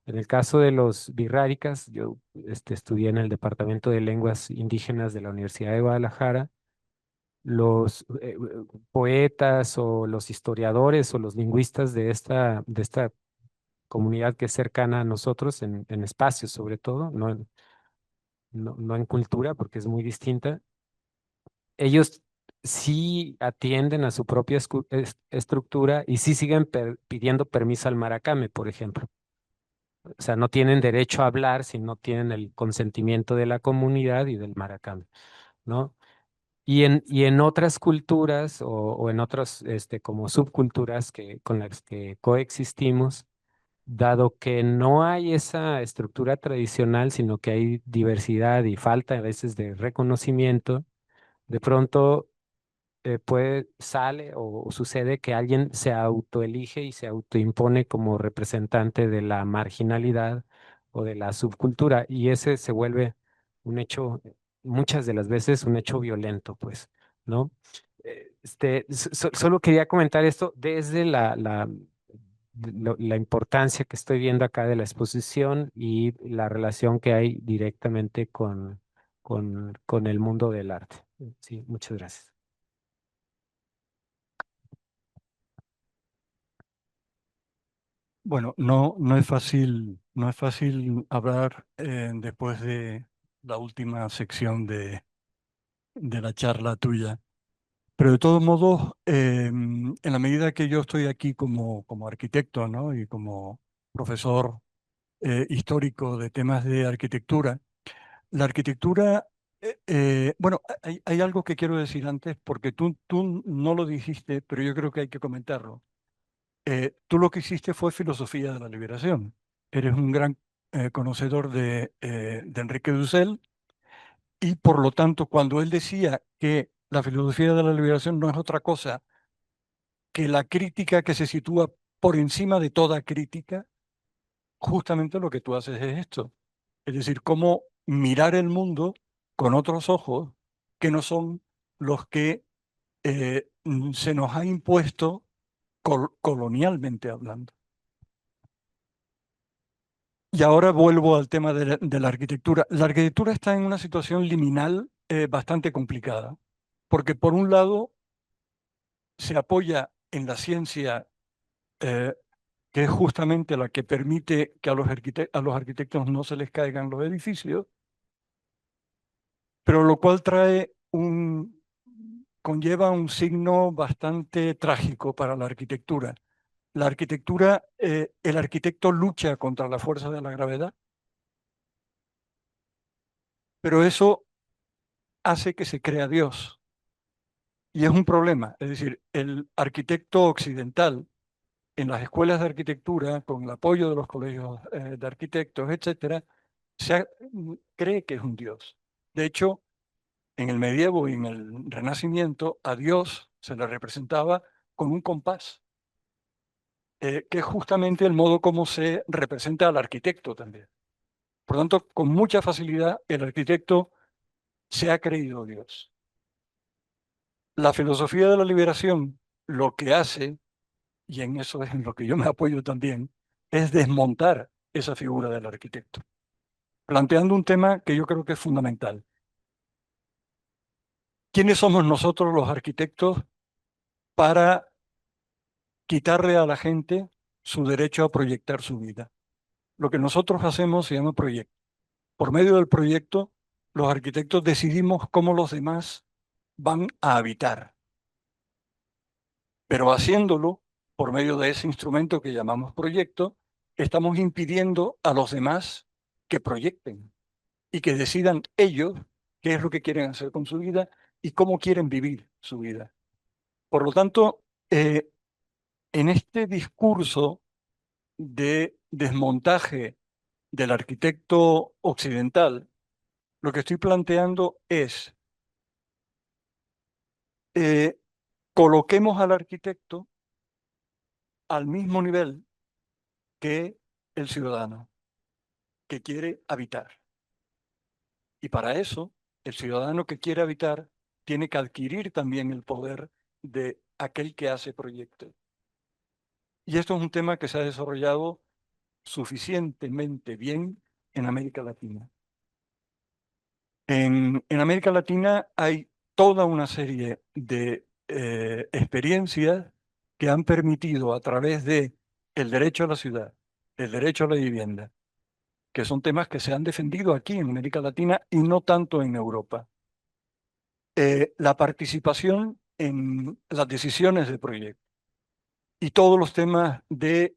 En el caso de los birráricas, yo estudié en el Departamento de Lenguas Indígenas de la Universidad de Guadalajara. Los poetas o los historiadores o los lingüistas de esta comunidad que es cercana a nosotros en espacios sobre todo, no en cultura porque es muy distinta, ellos sí atienden a su propia estructura y sí siguen pidiendo permiso al maracame, por ejemplo. O sea, no tienen derecho a hablar si no tienen el consentimiento de la comunidad y del maracame, ¿no? Y en otras culturas o en otras como subculturas con las que coexistimos, dado que no hay esa estructura tradicional, sino que hay diversidad y falta a veces de reconocimiento, de pronto sale o sucede que alguien se autoelige y se autoimpone como representante de la marginalidad o de la subcultura, y ese se vuelve un hecho, muchas de las veces un hecho violento, pues, ¿no? Solo quería comentar esto desde la importancia que estoy viendo acá de la exposición y la relación que hay directamente con el mundo del arte. Sí, muchas gracias. Bueno, no es fácil, no es fácil hablar después de la última sección de la charla tuya. Pero de todos modos, en la medida que yo estoy aquí como arquitecto, ¿no? Y como profesor histórico de temas de arquitectura, la arquitectura, bueno, hay algo que quiero decir antes, porque tú no lo dijiste, pero yo creo que hay que comentarlo. Tú lo que hiciste fue filosofía de la liberación. Eres un gran conocedor de Enrique Dussel, y por lo tanto, cuando él decía que la filosofía de la liberación no es otra cosa que la crítica que se sitúa por encima de toda crítica, justamente lo que tú haces es esto. Es decir, cómo mirar el mundo con otros ojos que no son los que se nos ha impuesto colonialmente hablando. Y ahora vuelvo al tema de la arquitectura. La arquitectura está en una situación liminal bastante complicada, porque por un lado se apoya en la ciencia, eh, que es justamente la que permite que a los arquitectos no se les caigan los edificios, pero lo cual conlleva un signo bastante trágico para la arquitectura. La arquitectura, el arquitecto lucha contra la fuerza de la gravedad, pero eso hace que se crea Dios. Y es un problema. Es decir, el arquitecto occidental en las escuelas de arquitectura, con el apoyo de los colegios de arquitectos, etcétera, cree que es un Dios. De hecho, en el medievo y en el Renacimiento, a Dios se le representaba con un compás, que es justamente el modo como se representa al arquitecto también. Por lo tanto, con mucha facilidad, el arquitecto se ha creído Dios. La filosofía de la liberación lo que hace, y en eso es en lo que yo me apoyo también, es desmontar esa figura del arquitecto, planteando un tema que yo creo que es fundamental. ¿Quiénes somos nosotros los arquitectos para quitarle a la gente su derecho a proyectar su vida? Lo que nosotros hacemos se llama proyecto. Por medio del proyecto, los arquitectos decidimos cómo los demás van a habitar, pero haciéndolo por medio de ese instrumento que llamamos proyecto, estamos impidiendo a los demás que proyecten y que decidan ellos qué es lo que quieren hacer con su vida y cómo quieren vivir su vida. Por lo tanto, en este discurso de desmontaje del arquitecto occidental, lo que estoy planteando es, eh, coloquemos al arquitecto al mismo nivel que el ciudadano que quiere habitar. Y para eso, el ciudadano que quiere habitar tiene que adquirir también el poder de aquel que hace proyectos. Y esto es un tema que se ha desarrollado suficientemente bien en América Latina. En América Latina hay toda una serie de experiencias que han permitido a través de el derecho a la ciudad, el derecho a la vivienda, que son temas que se han defendido aquí en América Latina y no tanto en Europa. La participación en las decisiones de proyecto y todos los temas de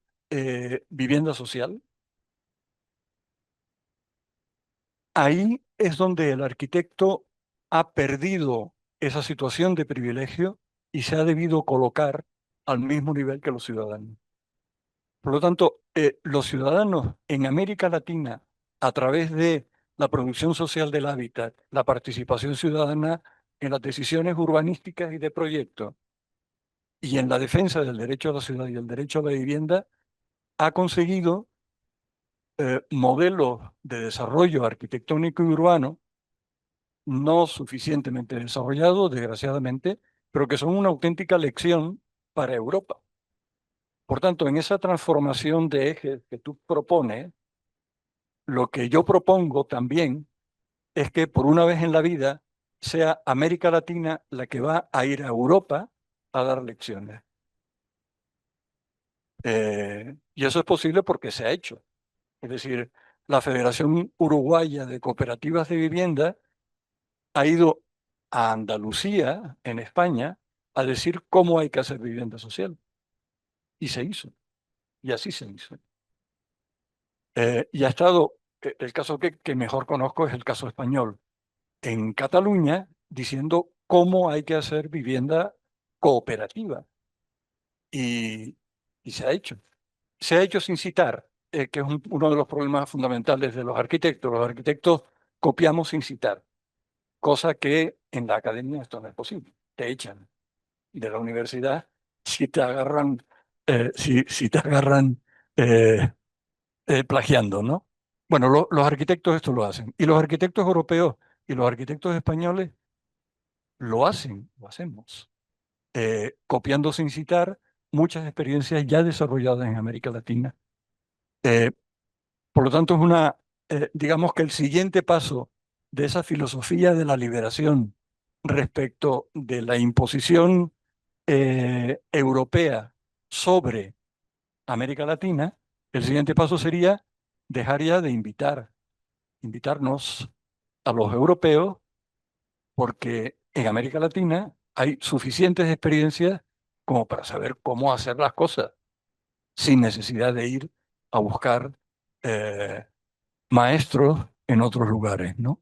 vivienda social. Ahí es donde el arquitecto ha perdido esa situación de privilegio y se ha debido colocar al mismo nivel que los ciudadanos. Por lo tanto, los ciudadanos en América Latina, a través de la producción social del hábitat, la participación ciudadana en las decisiones urbanísticas y de proyecto, y en la defensa del derecho a la ciudad y el derecho a la vivienda, ha conseguido modelos de desarrollo arquitectónico y urbano no suficientemente desarrollados, desgraciadamente, pero que son una auténtica lección para Europa. Por tanto, en esa transformación de ejes que tú propones, lo que yo propongo también es que por una vez en la vida sea América Latina la que va a ir a Europa a dar lecciones. Y eso es posible porque se ha hecho. Es decir, la Federación Uruguaya de Cooperativas de Vivienda ha ido a Andalucía, en España, a decir cómo hay que hacer vivienda social. Y se hizo. Y así se hizo. Y ha estado, el caso que mejor conozco es el caso español, en Cataluña, diciendo cómo hay que hacer vivienda cooperativa. Y, y se ha hecho. Se ha hecho sin citar, que es uno de los problemas fundamentales de los arquitectos. Los arquitectos copiamos sin citar, cosa que en la academia esto no es posible. Te echan de la universidad si te agarran, si te agarran eh, plagiando, ¿no? Bueno, los arquitectos esto lo hacen. Y los arquitectos europeos y los arquitectos españoles lo hacen, lo hacemos, copiando sin citar muchas experiencias ya desarrolladas en América Latina. Eh, por lo tanto, es digamos que el siguiente paso de esa filosofía de la liberación respecto de la imposición europea sobre América Latina, el siguiente paso sería dejar ya de invitarnos a los europeos, porque en América Latina hay suficientes experiencias como para saber cómo hacer las cosas, sin necesidad de ir a buscar eh, maestros en otros lugares, ¿no?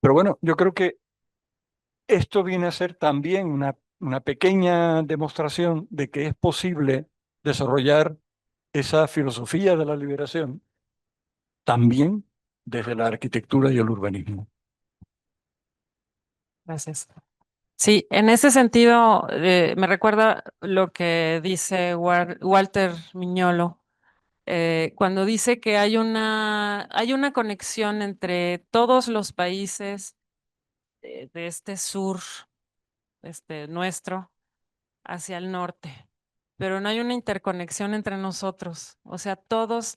Pero bueno, yo creo que esto viene a ser también una pequeña demostración de que es posible desarrollar esa filosofía de la liberación también desde la arquitectura y el urbanismo. Gracias. Sí, en ese sentido, me recuerda lo que dice Walter Miñolo, cuando dice que hay una conexión entre todos los países de este sur, nuestro, hacia el norte, pero no hay una interconexión entre nosotros. O sea,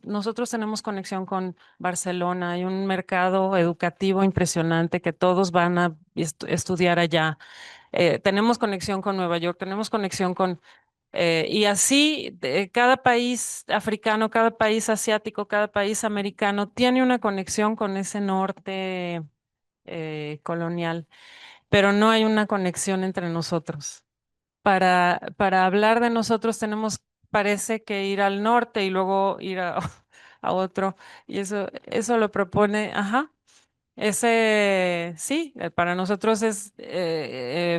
nosotros tenemos conexión con Barcelona, hay un mercado educativo impresionante que todos van a estudiar allá. Tenemos conexión con Nueva York, tenemos conexión con... y así, cada país africano, cada país asiático, cada país americano tiene una conexión con ese norte colonial, pero no hay una conexión entre nosotros. Para hablar de nosotros tenemos, parece que ir al norte y luego ir a, a otro, y eso lo propone, ajá. Sí, para nosotros es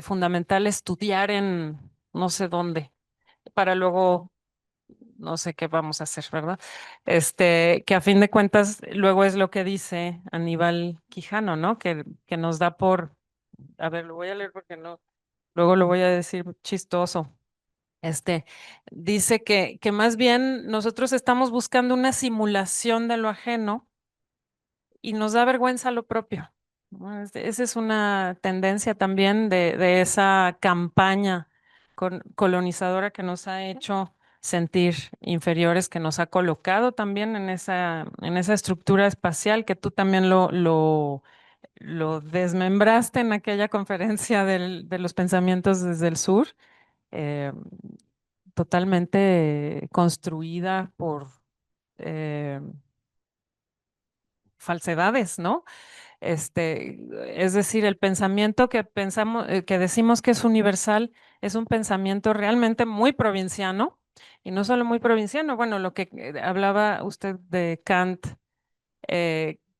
fundamental estudiar en no sé dónde, para luego no sé qué vamos a hacer, ¿verdad? Que a fin de cuentas luego es lo que dice Aníbal Quijano, ¿no? Que nos da por, a ver, lo voy a leer porque no, luego lo voy a decir chistoso. Este dice que más bien nosotros estamos buscando una simulación de lo ajeno y nos da vergüenza lo propio, ¿no? Esa es una tendencia también de esa campaña colonizadora que nos ha hecho sentir inferiores que nos ha colocado también en esa estructura espacial que tú también lo desmembraste en aquella conferencia de los pensamientos desde el sur, eh, totalmente construida por eh, falsedades, ¿no? Es decir, el pensamiento que pensamos, que decimos que es universal, es un pensamiento realmente muy provinciano, y no solo muy provinciano, bueno, lo que hablaba usted de Kant,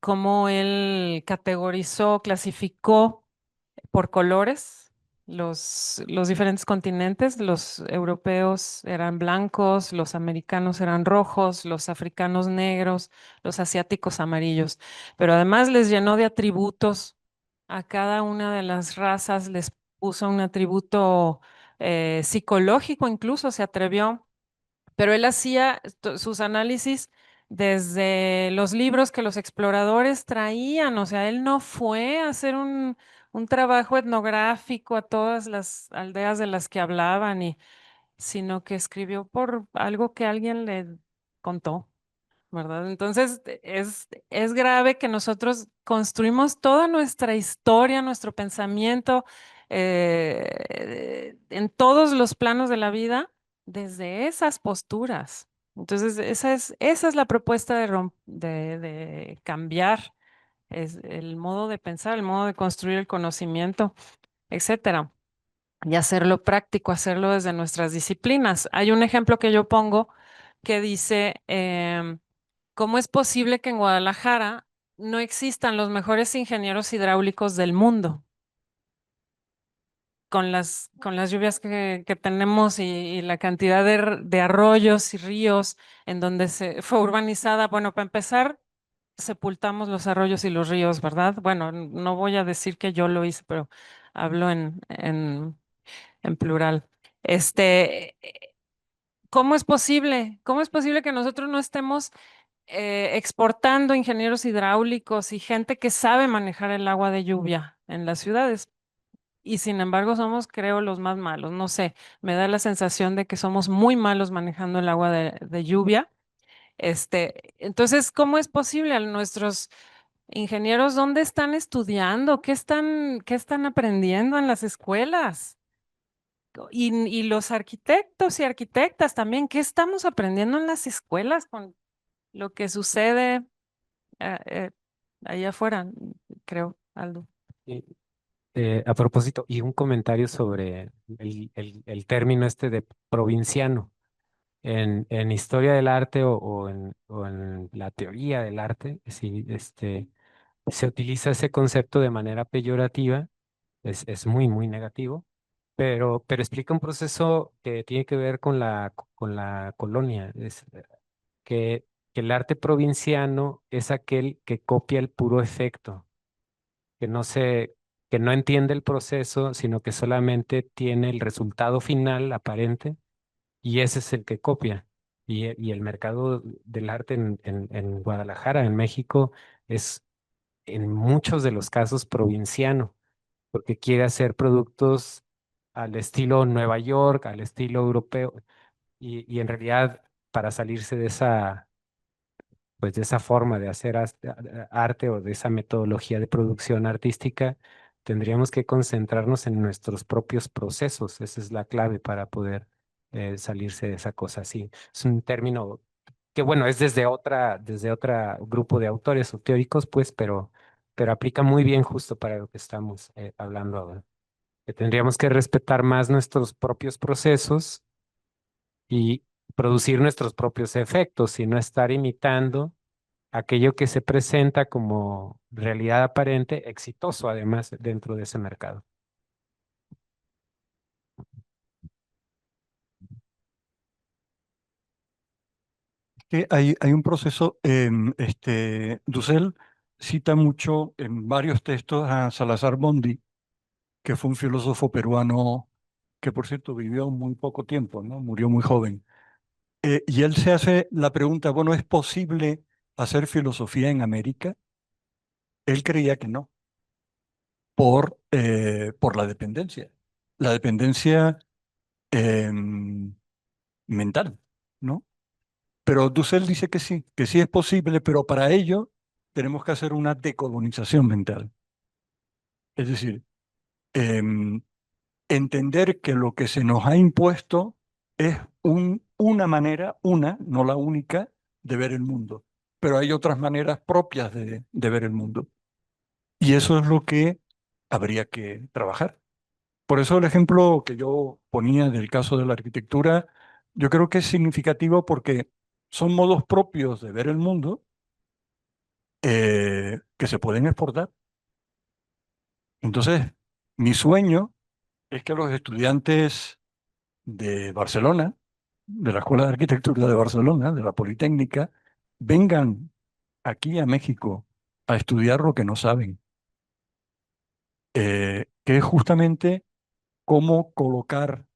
cómo él categorizó, clasificó por colores los diferentes continentes. Los europeos eran blancos, los americanos eran rojos, los africanos negros, los asiáticos amarillos. Pero además les llenó de atributos a cada una de las razas, les puso un atributo psicológico, incluso se atrevió, pero él hacía sus análisis desde los libros que los exploradores traían, o sea, él no fue a hacer un trabajo etnográfico a todas las aldeas de las que hablaban, sino que escribió por algo que alguien le contó. ¿Verdad? Entonces, es grave que nosotros construimos toda nuestra historia, nuestro pensamiento en todos los planos de la vida desde esas posturas. Entonces, esa es la propuesta de cambiar es el modo de pensar, el modo de construir el conocimiento, etcétera, y hacerlo práctico, hacerlo desde nuestras disciplinas. Hay un ejemplo que yo pongo que dice, ¿cómo es posible que en Guadalajara no existan los mejores ingenieros hidráulicos del mundo? Con las lluvias que tenemos y la cantidad de arroyos y ríos en donde se fue urbanizada. Bueno, para empezar, sepultamos los arroyos y los ríos, ¿verdad? Bueno, no voy a decir que yo lo hice, pero hablo en plural. Este, ¿Cómo es posible? ¿Cómo es posible que nosotros no estemos exportando ingenieros hidráulicos y gente que sabe manejar el agua de lluvia en las ciudades? Y sin embargo somos, creo, los más malos. No sé, me da la sensación de que somos muy malos manejando el agua de lluvia. Entonces, ¿cómo es posible? A nuestros ingenieros, ¿dónde están estudiando? ¿Qué están aprendiendo en las escuelas? Y los arquitectos y arquitectas también, ¿qué estamos aprendiendo en las escuelas con lo que sucede eh, eh, allá afuera, creo, Aldo? Y, a propósito, y un comentario sobre el término este de provinciano. En historia del arte o en la teoría del arte, sí, se utiliza ese concepto de manera peyorativa, es muy, muy negativo, pero explica un proceso que tiene que ver con la colonia. Que, que el arte provinciano es aquel que copia el puro efecto, que no se, que no entiende el proceso, sino que solamente tiene el resultado final aparente y ese es el que copia. Y el mercado del arte en Guadalajara, en México, es en muchos de los casos provinciano, porque quiere hacer productos al estilo Nueva York, al estilo europeo, y en realidad para salirse de esa forma de hacer arte o de esa metodología de producción artística, tendríamos que concentrarnos en nuestros propios procesos. Esa es la clave para poder salirse de esa cosa así. Es un término que, bueno, es desde otro grupo de autores o teóricos, pues, pero aplica muy bien justo para lo que estamos hablando ahora. Que tendríamos que respetar más nuestros propios procesos y producir nuestros propios efectos y no estar imitando aquello que se presenta como realidad aparente, exitoso además dentro de ese mercado. Que hay un proceso, Dussel cita mucho en varios textos a Salazar Bondi, que fue un filósofo peruano que, por cierto, vivió muy poco tiempo, ¿no? Murió muy joven. Y él se hace la pregunta, bueno, ¿es posible hacer filosofía en América? Él creía que no, por la dependencia em, mental. ¿no? Pero Dussel dice que sí es posible, pero para ello tenemos que hacer una decolonización mental. Es decir, em, entender que lo que se nos ha impuesto es una manera, no la única, de ver el mundo. Pero hay otras maneras propias de ver el mundo. Y eso es lo que habría que trabajar. Por eso el ejemplo que yo ponía del caso de la arquitectura, yo creo que es significativo porque son modos propios de ver el mundo que se pueden exportar. Entonces, mi sueño es que los estudiantes de Barcelona, de la Escuela de Arquitectura de Barcelona, de la Politécnica, vengan aquí a México a estudiar lo que no saben, que es justamente cómo colocar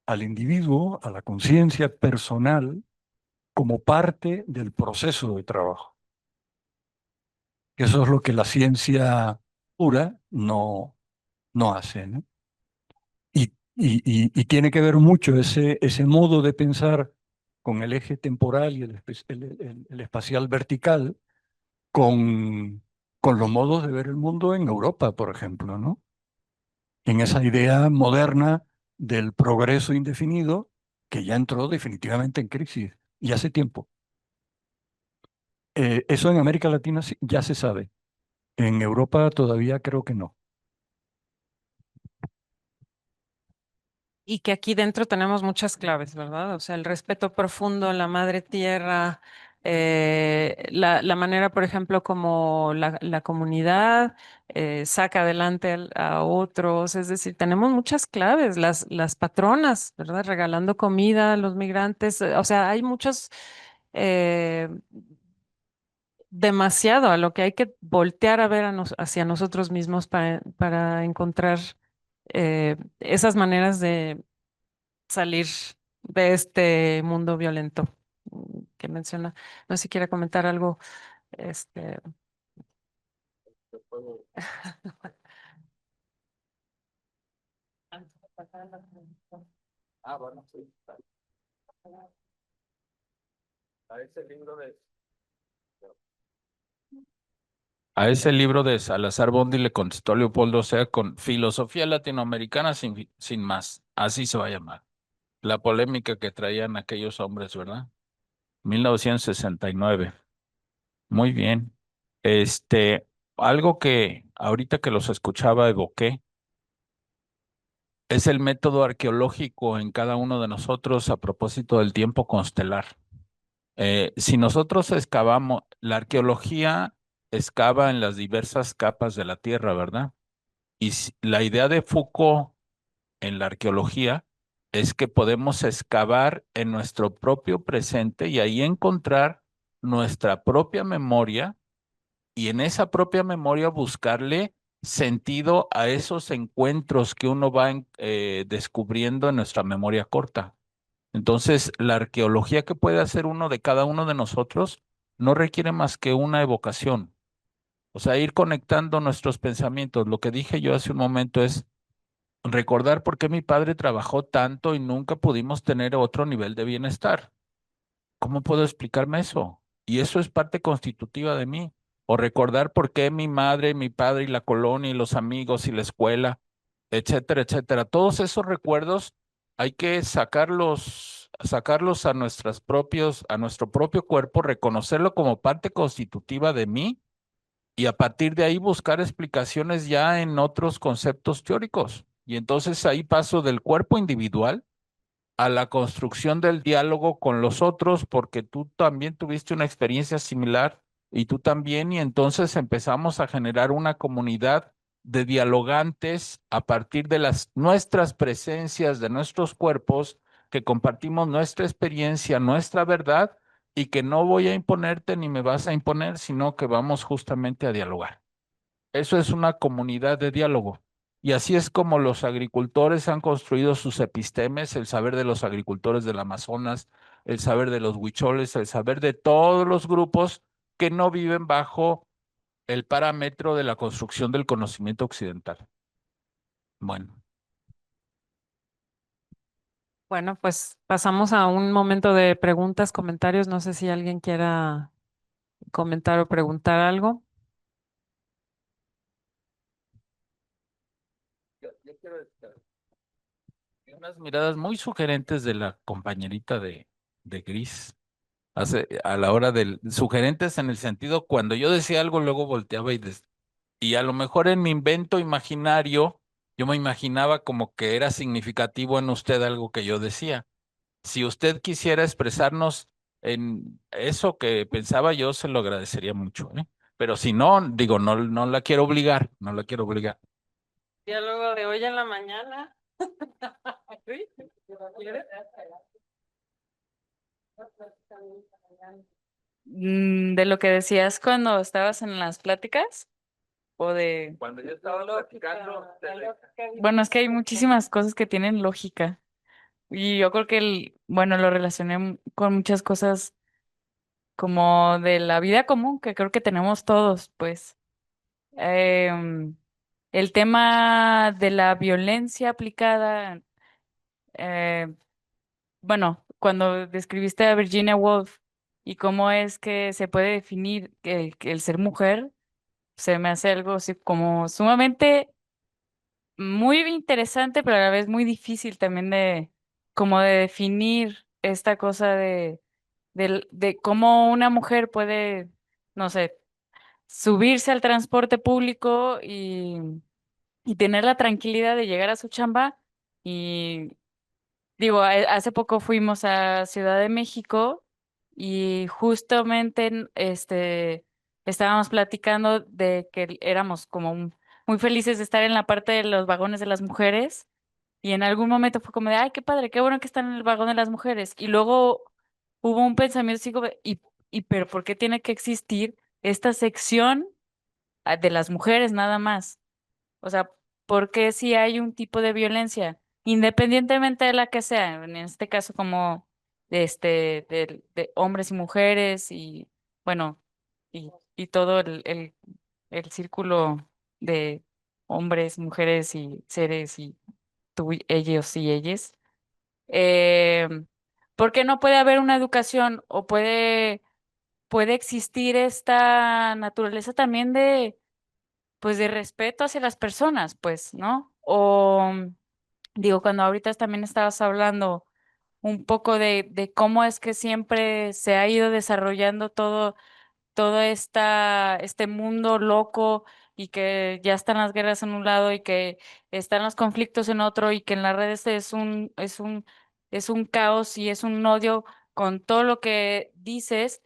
al individuo, a la conciencia personal, como parte del proceso de trabajo. Eso es lo que la ciencia pura no hace, ¿no? Y tiene que ver mucho ese modo de pensar con el eje temporal y el espacial vertical con los modos de ver el mundo en Europa, por ejemplo, ¿no? En esa idea moderna del progreso indefinido que ya entró definitivamente en crisis y hace tiempo. Eso en América Latina ya se sabe. En Europa todavía creo que no. Y que aquí dentro tenemos muchas claves, ¿verdad? O sea, el respeto profundo, la madre tierra, la manera, por ejemplo, como la comunidad saca adelante a otros, es decir, tenemos muchas claves, las patronas, ¿verdad? Regalando comida a los migrantes, o sea, hay muchos, eh, demasiado a lo que hay que voltear a ver hacia nosotros mismos para encontrar esas maneras de salir de este mundo violento que menciona. No sé si quiere comentar algo. Este, Ah, bueno, sí. A ese libro de... A ese libro de Salazar Bondi le contestó Leopoldo Sea con Filosofía Latinoamericana sin más. Así se va a llamar. La polémica que traían aquellos hombres, ¿verdad? 1969. Muy bien. Algo que ahorita que los escuchaba evoqué es el método arqueológico en cada uno de nosotros a propósito del tiempo constelar. Si nosotros excavamos, la arqueología excava en las diversas capas de la Tierra, ¿verdad? Y la idea de Foucault en la arqueología es que podemos excavar en nuestro propio presente y ahí encontrar nuestra propia memoria y en esa propia memoria buscarle sentido a esos encuentros que uno va descubriendo en nuestra memoria corta. Entonces, la arqueología que puede hacer uno de cada uno de nosotros no requiere más que una evocación. O sea, ir conectando nuestros pensamientos. Lo que dije yo hace un momento es recordar por qué mi padre trabajó tanto y nunca pudimos tener otro nivel de bienestar. ¿Cómo puedo explicarme eso? Y eso es parte constitutiva de mí. O recordar por qué mi madre, mi padre y la colonia y los amigos y la escuela, etcétera, etcétera. Todos esos recuerdos hay que sacarlos a a nuestro propio cuerpo, reconocerlo como parte constitutiva de mí y a partir de ahí buscar explicaciones ya en otros conceptos teóricos. Y entonces ahí paso del cuerpo individual a la construcción del diálogo con los otros, porque tú también tuviste una experiencia similar y tú también, y entonces empezamos a generar una comunidad de dialogantes a partir de nuestras presencias, de nuestros cuerpos, que compartimos nuestra experiencia, nuestra verdad, y que no voy a imponerte ni me vas a imponer, sino que vamos justamente a dialogar. Eso es una comunidad de diálogo. Y así es como los agricultores han construido sus epistemes, el saber de los agricultores del Amazonas, el saber de los huicholes, el saber de todos los grupos que no viven bajo el parámetro de la construcción del conocimiento occidental. Bueno, Bueno, pues pasamos a un momento de preguntas, comentarios. No sé si alguien quiera comentar o preguntar algo. Yo quiero unas miradas muy sugerentes de la compañerita de Gris. A la hora del, sugerentes en el sentido, cuando yo decía algo, luego volteaba y a lo mejor en mi invento imaginario, yo me imaginaba como que era significativo en usted algo que yo decía. Si usted quisiera expresarnos en eso que pensaba, yo se lo agradecería mucho, ¿eh? Pero si no, digo, no, no la quiero obligar, no la quiero obligar. Diálogo de hoy en la mañana. De lo que decías cuando estabas en las pláticas o de... Cuando yo estaba platicando, Bueno, es que hay muchísimas cosas que tienen lógica y yo creo que bueno, lo relacioné con muchas cosas como de la vida común que creo que tenemos todos, pues. Em, el tema de la violencia aplicada, eh, bueno, cuando describiste a Virginia Woolf y cómo es que se puede definir el ser mujer, se me hace algo así como sumamente muy interesante, pero a la vez muy difícil también de como de definir esta cosa de cómo una mujer puede, no sé, subirse al transporte público y tener la tranquilidad de llegar a su chamba. Y digo, hace poco fuimos a Ciudad de México y justamente estábamos platicando de que éramos como muy felices de estar en la parte de los vagones de las mujeres y en algún momento fue como de, ay, qué padre, qué bueno que están en el vagón de las mujeres. Y luego hubo un pensamiento así como, pero ¿por qué tiene que existir esta sección de las mujeres nada más? O sea, porque si hay un tipo de violencia, independientemente de la que sea, en este caso como de hombres y mujeres y bueno, y todo el círculo de hombres, mujeres y seres y tú, ellos y ellas, eh, ¿por qué no puede haber una educación o puede existir esta naturaleza también pues de respeto hacia las personas, pues, ¿no? O digo, cuando ahorita también estabas hablando un poco de cómo es que siempre se ha ido desarrollando todo este mundo loco y que ya están las guerras en un lado y que están los conflictos en otro y que en las redes es un caos y es un odio con todo lo que dices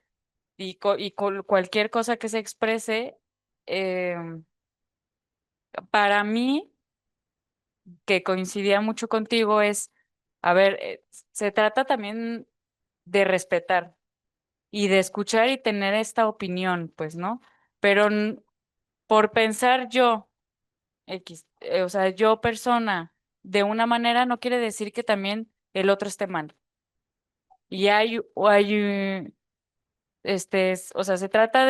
y con cualquier cosa que se exprese. em, para mí, que coincidía mucho contigo, es, a ver, se trata también de respetar y de escuchar y tener esta opinión, pues, ¿no? Pero por pensar yo, o sea, yo persona, de una manera no quiere decir que también el otro esté mal. Y o sea, se trata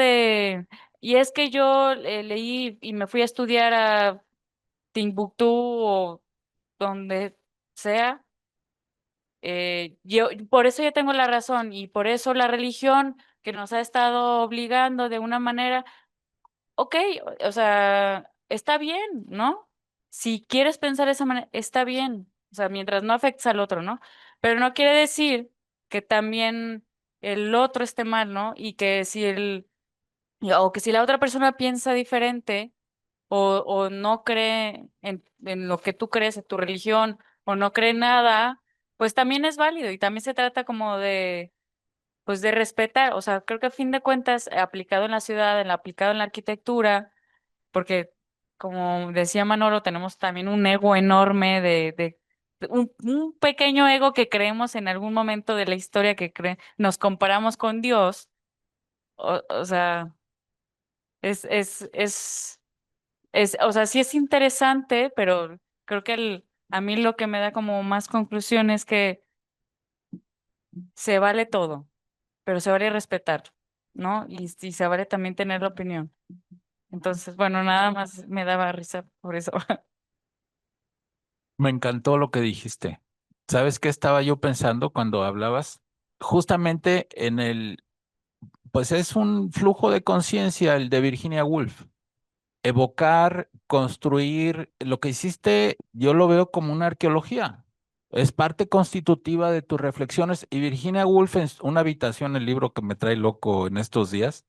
y es que yo leí y me fui a estudiar a Timbuktu o donde sea, por eso yo tengo la razón y por eso la religión que nos ha estado obligando de una manera, ok, o sea, está bien, ¿no? Si quieres pensar de esa manera, está bien, o sea, mientras no afectes al otro, ¿no? Pero no quiere decir que también el otro esté mal, ¿no? Y que o que si la otra persona piensa diferente, o no cree en lo que tú crees, en tu religión, o no cree nada, pues también es válido y también se trata como pues de respetar, o sea, creo que a fin de cuentas, aplicado en la ciudad, aplicado en la arquitectura, porque como decía Manolo, tenemos también un ego enorme un pequeño ego que creemos en algún momento de la historia nos comparamos con Dios, o sea, o sea, sí es interesante, pero creo que a mí lo que me da como más conclusión es que se vale todo, pero se vale respetar, ¿no? Y se vale también tener la opinión. Entonces, bueno, nada más me daba risa por eso. Me encantó lo que dijiste. ¿Sabes qué estaba yo pensando cuando hablabas? Justamente pues es un flujo de conciencia el de Virginia Woolf. Evocar, construir, lo que hiciste, yo lo veo como una arqueología. Es parte constitutiva de tus reflexiones. Y Virginia Woolf, en una habitación, el libro que me trae loco en estos días,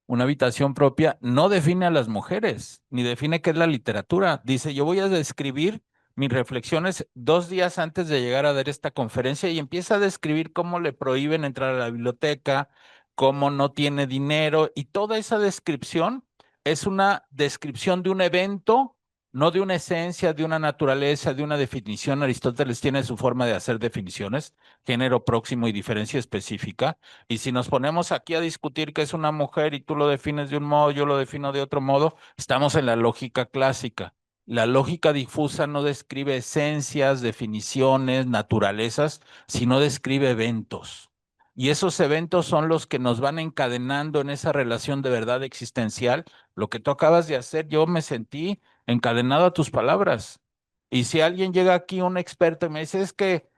una habitación propia, no define a las mujeres, ni define qué es la literatura. Dice, yo voy a describir mis reflexiones 2 días antes de llegar a dar esta conferencia y empieza a describir cómo le prohíben entrar a la biblioteca, cómo no tiene dinero y toda esa descripción es una descripción de un evento, no de una esencia, de una naturaleza, de una definición. Aristóteles tiene su forma de hacer definiciones, género próximo y diferencia específica. Y si nos ponemos aquí a discutir qué es una mujer y tú lo defines de un modo, yo lo defino de otro modo, estamos en la lógica clásica. La lógica difusa no describe esencias, definiciones, naturalezas, sino describe eventos. Y esos eventos son los que nos van encadenando en esa relación de verdad existencial. Lo que tú acabas de hacer, yo me sentí encadenado a tus palabras. Y si alguien llega aquí, un experto, y me dice, es que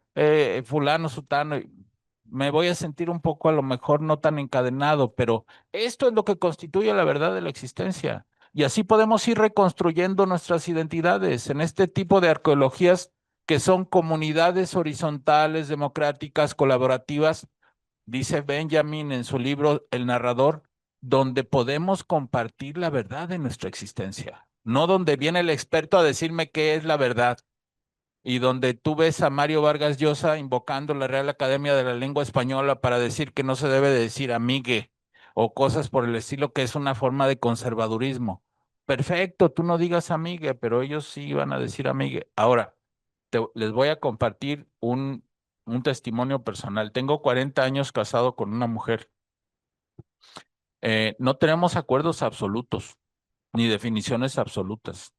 fulano, sutano, me voy a sentir un poco a lo mejor no tan encadenado, pero esto es lo que constituye la verdad de la existencia. Y así podemos ir reconstruyendo nuestras identidades en este tipo de arqueologías que son comunidades horizontales, democráticas, colaborativas, dice Benjamin en su libro El narrador, donde podemos compartir la verdad de nuestra existencia, no donde viene el experto a decirme qué es la verdad y donde tú ves a Mario Vargas Llosa invocando la Real Academia de la Lengua Española para decir que no se debe de decir amigue o cosas por el estilo, que es una forma de conservadurismo. Perfecto, tú no digas amigue, pero ellos sí van a decir amigue. Ahora, les voy a compartir un testimonio personal. Tengo 40 años casado con una mujer. No tenemos acuerdos absolutos ni definiciones absolutas.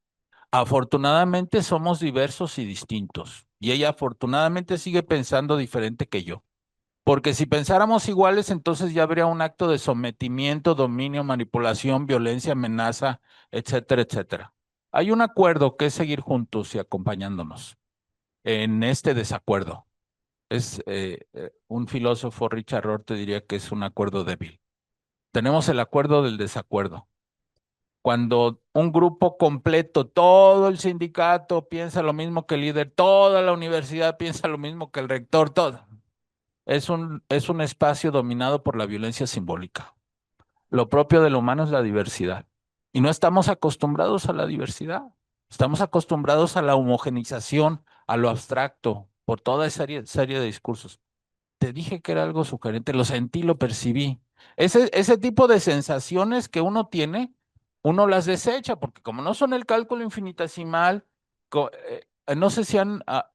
Afortunadamente somos diversos y distintos, y ella afortunadamente sigue pensando diferente que yo. Porque si pensáramos iguales, entonces ya habría un acto de sometimiento, dominio, manipulación, violencia, amenaza, etcétera, etcétera. Hay un acuerdo que es seguir juntos y acompañándonos en este desacuerdo. Un filósofo, Richard Rohr, te diría que es un acuerdo débil. Tenemos el acuerdo del desacuerdo. Cuando un grupo completo, todo el sindicato piensa lo mismo que el líder, toda la universidad piensa lo mismo que el rector, todo. Es un espacio dominado por la violencia simbólica. Lo propio del humano es la diversidad. Y no estamos acostumbrados a la diversidad. Estamos acostumbrados a la homogenización, a lo abstracto, por toda esa serie de discursos. Te dije que era algo sugerente, lo sentí, lo percibí. Ese tipo de sensaciones que uno tiene, uno las desecha, porque como no son el cálculo infinitesimal, no sé si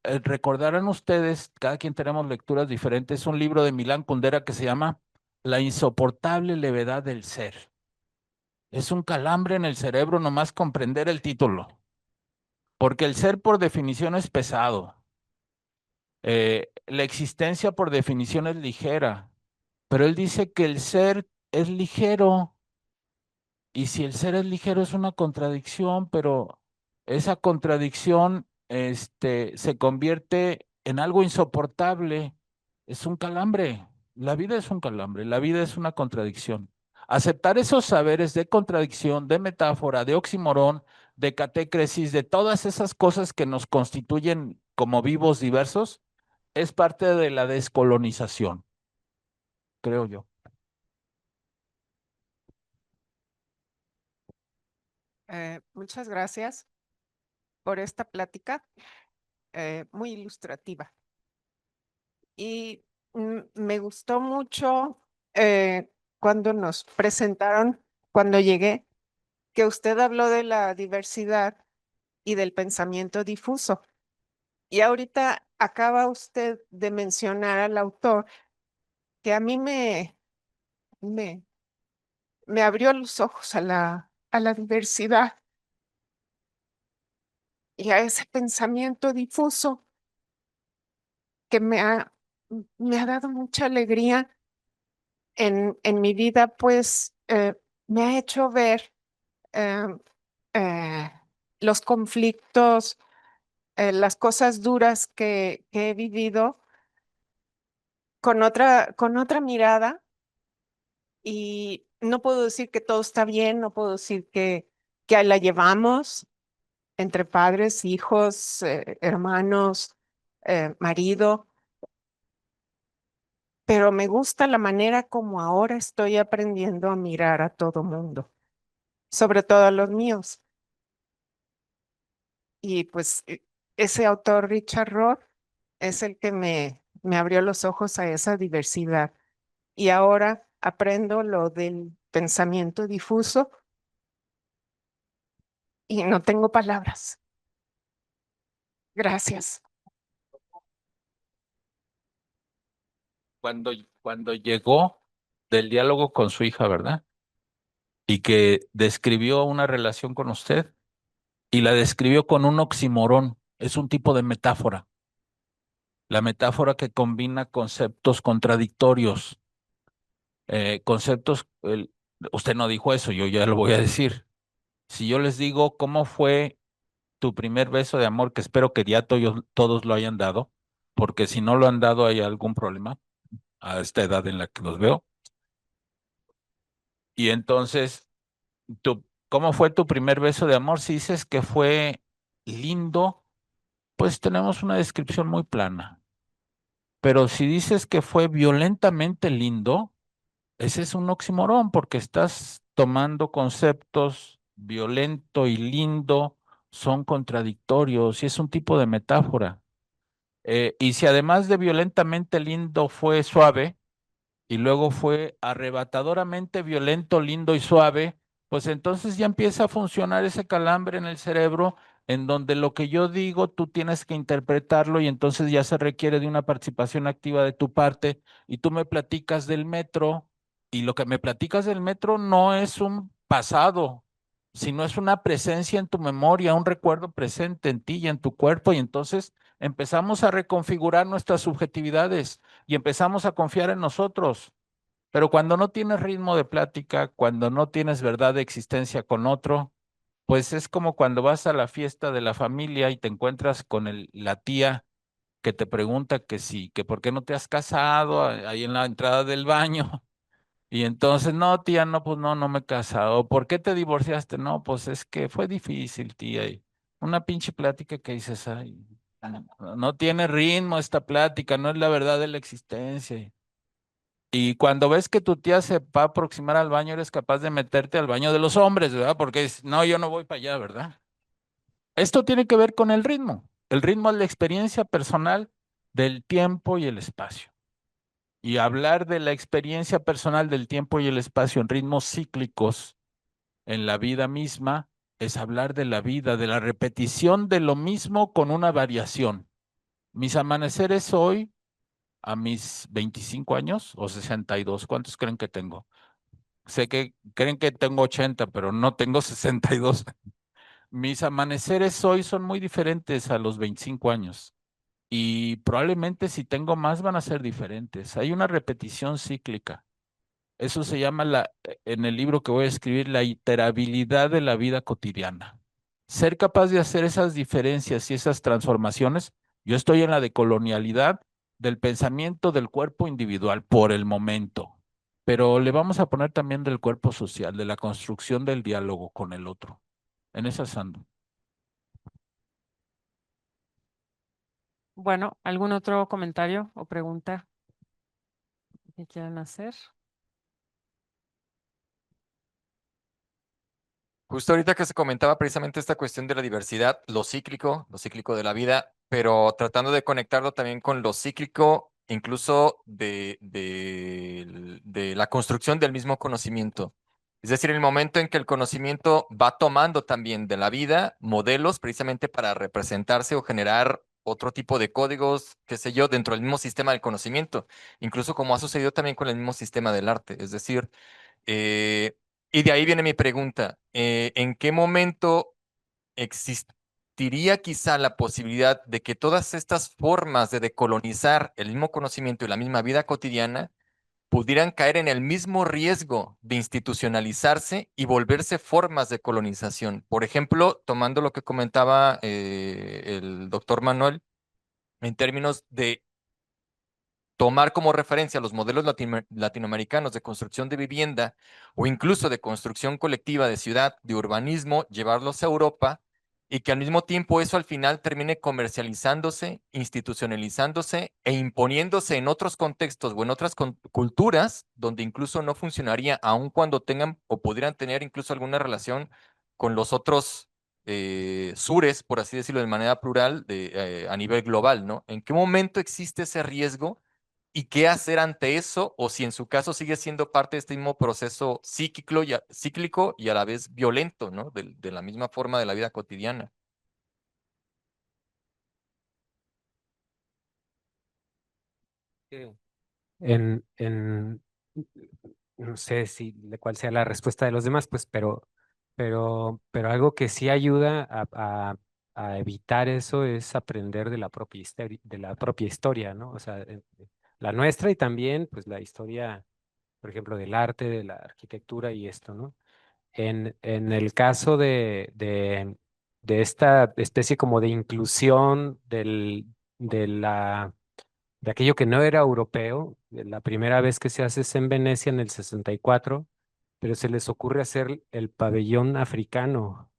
recordarán ustedes, cada quien tenemos lecturas diferentes, un libro de Milán Kundera que se llama La insoportable levedad del ser. Es un calambre en el cerebro nomás comprender el título, porque el ser por definición es pesado. La existencia por definición es ligera, pero él dice que el ser es ligero, y si el ser es ligero es una contradicción, pero esa contradicción se convierte en algo insoportable. Es un calambre. La vida es un calambre, la vida es una contradicción. Aceptar esos saberes de contradicción, de metáfora, de oxímoron, de catécresis, de todas esas cosas que nos constituyen como vivos diversos, es parte de la descolonización, creo yo. Muchas gracias por esta plática muy ilustrativa. Y me gustó mucho cuando nos presentaron, cuando llegué, que usted habló de la diversidad y del pensamiento difuso. Y ahorita acaba usted de mencionar al autor que a mí me, me abrió los ojos a la diversidad y a ese pensamiento difuso que me ha dado mucha alegría en mi vida, pues me ha hecho ver eh, eh, los conflictos las cosas duras que he vivido con otra mirada, y no puedo decir que todo está bien, no puedo decir que ahí la llevamos entre padres, hijos, hermanos, marido, pero me gusta la manera como ahora estoy aprendiendo a mirar a todo mundo, sobre todo a los míos. Y pues ese autor, Richard Roth, es el que me abrió los ojos a esa diversidad. Y ahora aprendo lo del pensamiento difuso y no tengo palabras. Gracias. Cuando llegó del diálogo con su hija, ¿verdad? Y que describió una relación con usted y la describió con un oxímoron. Es un tipo de metáfora. La metáfora que combina conceptos contradictorios, conceptos, usted no dijo eso, yo ya lo voy a decir. Si yo les digo cómo fue tu primer beso de amor, que espero que ya todos lo hayan dado, porque si no lo han dado hay algún problema a esta edad en la que los veo. Y entonces, ¿cómo fue tu primer beso de amor? Si dices que fue lindo, pues tenemos una descripción muy plana. Pero si dices que fue violentamente lindo, ese es un oxímoron porque estás tomando conceptos violento y lindo, son contradictorios y es un tipo de metáfora. Y si además de violentamente lindo fue suave y luego fue arrebatadoramente violento, lindo y suave, pues entonces ya empieza a funcionar ese calambre en el cerebro en donde lo que yo digo tú tienes que interpretarlo y entonces ya se requiere de una participación activa de tu parte y tú me platicas del metro y lo que me platicas del metro no es un pasado, sino es una presencia en tu memoria, un recuerdo presente en ti y en tu cuerpo y entonces empezamos a reconfigurar nuestras subjetividades y empezamos a confiar en nosotros. Pero cuando no tienes ritmo de plática, cuando no tienes verdad de existencia con otro, pues es como cuando vas a la fiesta de la familia y te encuentras con la tía que te pregunta que sí, que por qué no te has casado ahí en la entrada del baño. Y entonces, no, tía, no, pues no, no me he casado. ¿Por qué te divorciaste? No, pues es que fue difícil, tía. Y una pinche plática que dices, ay, no tiene ritmo esta plática, no es la verdad de la existencia. Y cuando ves que tu tía se va a aproximar al baño, eres capaz de meterte al baño de los hombres, ¿verdad? Porque no, yo no voy para allá, ¿verdad? Esto tiene que ver con el ritmo. El ritmo es la experiencia personal del tiempo y el espacio. Y hablar de la experiencia personal del tiempo y el espacio en ritmos cíclicos en la vida misma es hablar de la vida, de la repetición de lo mismo con una variación. Mis amaneceres hoy, a mis 25 años o 62, ¿cuántos creen que tengo? Sé que creen que tengo 80, pero no tengo 62. Mis amaneceres hoy son muy diferentes a los 25 años y probablemente si tengo más van a ser diferentes. Hay una repetición cíclica. Eso se llama en el libro que voy a escribir, la iterabilidad de la vida cotidiana. Ser capaz de hacer esas diferencias y esas transformaciones. Yo estoy en la decolonialidad del pensamiento del cuerpo individual por el momento, pero le vamos a poner también del cuerpo social, de la construcción del diálogo con el otro. En esas ando. Bueno, ¿algún otro comentario o pregunta que quieran hacer? Justo ahorita que se comentaba precisamente esta cuestión de la diversidad, lo cíclico de la vida, pero tratando de conectarlo también con lo cíclico, incluso de la construcción del mismo conocimiento. Es decir, el momento en que el conocimiento va tomando también de la vida modelos precisamente para representarse o generar otro tipo de códigos, qué sé yo, dentro del mismo sistema del conocimiento, incluso como ha sucedido también con el mismo sistema del arte. Es decir, eh, y de ahí viene mi pregunta. ¿En qué momento existiría quizá la posibilidad de que todas estas formas de decolonizar el mismo conocimiento y la misma vida cotidiana pudieran caer en el mismo riesgo de institucionalizarse y volverse formas de colonización. Por ejemplo, tomando lo que comentaba el doctor Manuel, en términos de tomar como referencia los modelos latinoamericanos de construcción de vivienda o incluso de construcción colectiva de ciudad, de urbanismo, llevarlos a Europa y que al mismo tiempo eso al final termine comercializándose, institucionalizándose e imponiéndose en otros contextos o en otras culturas donde incluso no funcionaría, aun cuando tengan o pudieran tener incluso alguna relación con los otros sures, por así decirlo, de manera plural, a nivel global, ¿no? ¿En qué momento existe ese riesgo? ¿Y qué hacer ante eso? O si en su caso sigue siendo parte de este mismo proceso cíclico y a la vez violento, ¿no? De la misma forma de la vida cotidiana. En, no sé si de cuál sea la respuesta de los demás, pues, pero algo que sí ayuda a evitar eso es aprender de la propia historia, ¿no? O sea, la nuestra y también, pues, la historia, por ejemplo, del arte, de la arquitectura y esto, ¿no? En el caso de esta especie como de inclusión de de aquello que no era europeo. La primera vez que se hace es en Venecia en el 64, pero se les ocurre hacer el pabellón africano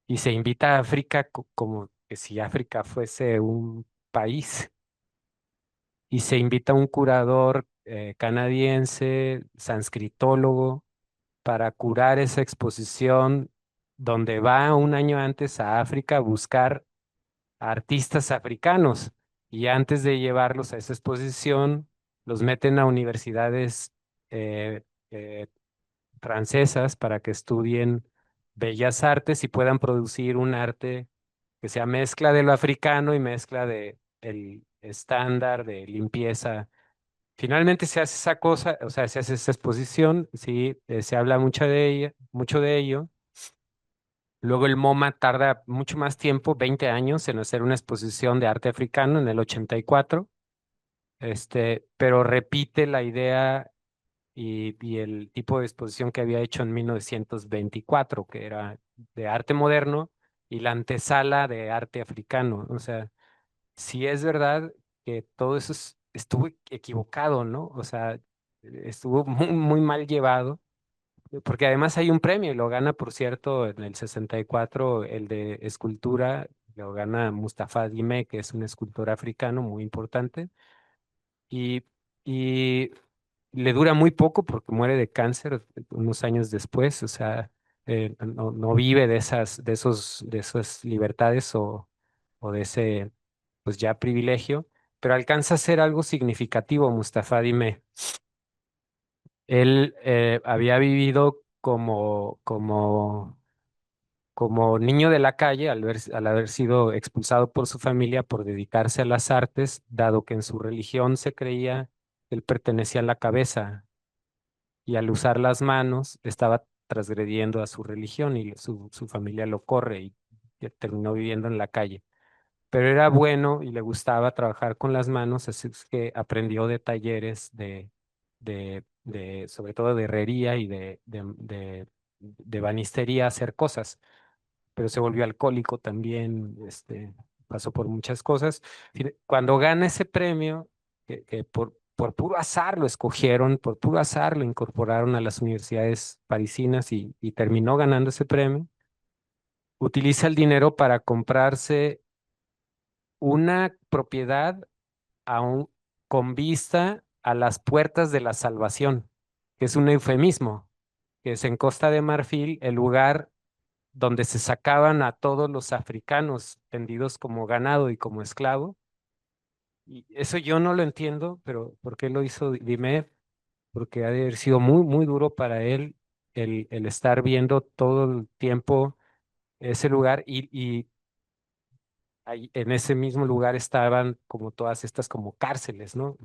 y se invita a África como que si África fuese un país y se invita a un curador canadiense, sanscritólogo, para curar esa exposición donde va un año antes a África a buscar a artistas africanos y antes de llevarlos a esa exposición, los meten a universidades eh, eh, francesas para que estudien bellas artes y puedan producir un arte que sea mezcla de lo africano y mezcla de el estándar de limpieza. Finalmente se hace esa cosa, o sea, se hace esa exposición, sí, se habla mucho de ello. Luego el MoMA tarda mucho más tiempo, 20 años, en hacer una exposición de arte africano en el 84, pero repite la idea y el tipo de exposición que había hecho en 1924, que era de arte moderno y la antesala de arte africano. O sea, sí es verdad que todo eso estuvo equivocado, ¿no? O sea, estuvo muy mal llevado. Porque además hay un premio y lo gana, por cierto, en el 64, el de escultura, lo gana Mustafa Dime, que es un escultor africano muy importante. Y, y le dura muy poco porque muere de cáncer unos años después. O sea, no vive de esas libertades o de ese, pues ya privilegio, pero alcanza a ser algo significativo, Mustafa Dime. Él había vivido como niño de la calle al haber sido expulsado por su familia por dedicarse a las artes, dado que en su religión se creía que él pertenecía a la cabeza y al usar las manos estaba transgrediendo a su religión y su familia lo corre y terminó viviendo en la calle. Pero era bueno y le gustaba trabajar con las manos, así es que aprendió de talleres sobre todo de herrería y de banistería, a hacer cosas, pero se volvió alcohólico también, pasó por muchas cosas. Cuando gana ese premio, que por puro azar lo escogieron, por puro azar lo incorporaron a las universidades parisinas y terminó ganando ese premio, utiliza el dinero para comprarse una propiedad aún con vista a las puertas de la salvación, que es un eufemismo, que es en Costa de Marfil, el lugar donde se sacaban a todos los africanos vendidos como ganado y como esclavo. Y eso yo no lo entiendo, pero ¿por qué lo hizo Dime? Porque ha de haber sido muy, muy duro para él el estar viendo todo el tiempo ese lugar y ahí en ese mismo lugar estaban como todas estas como cárceles, ¿no?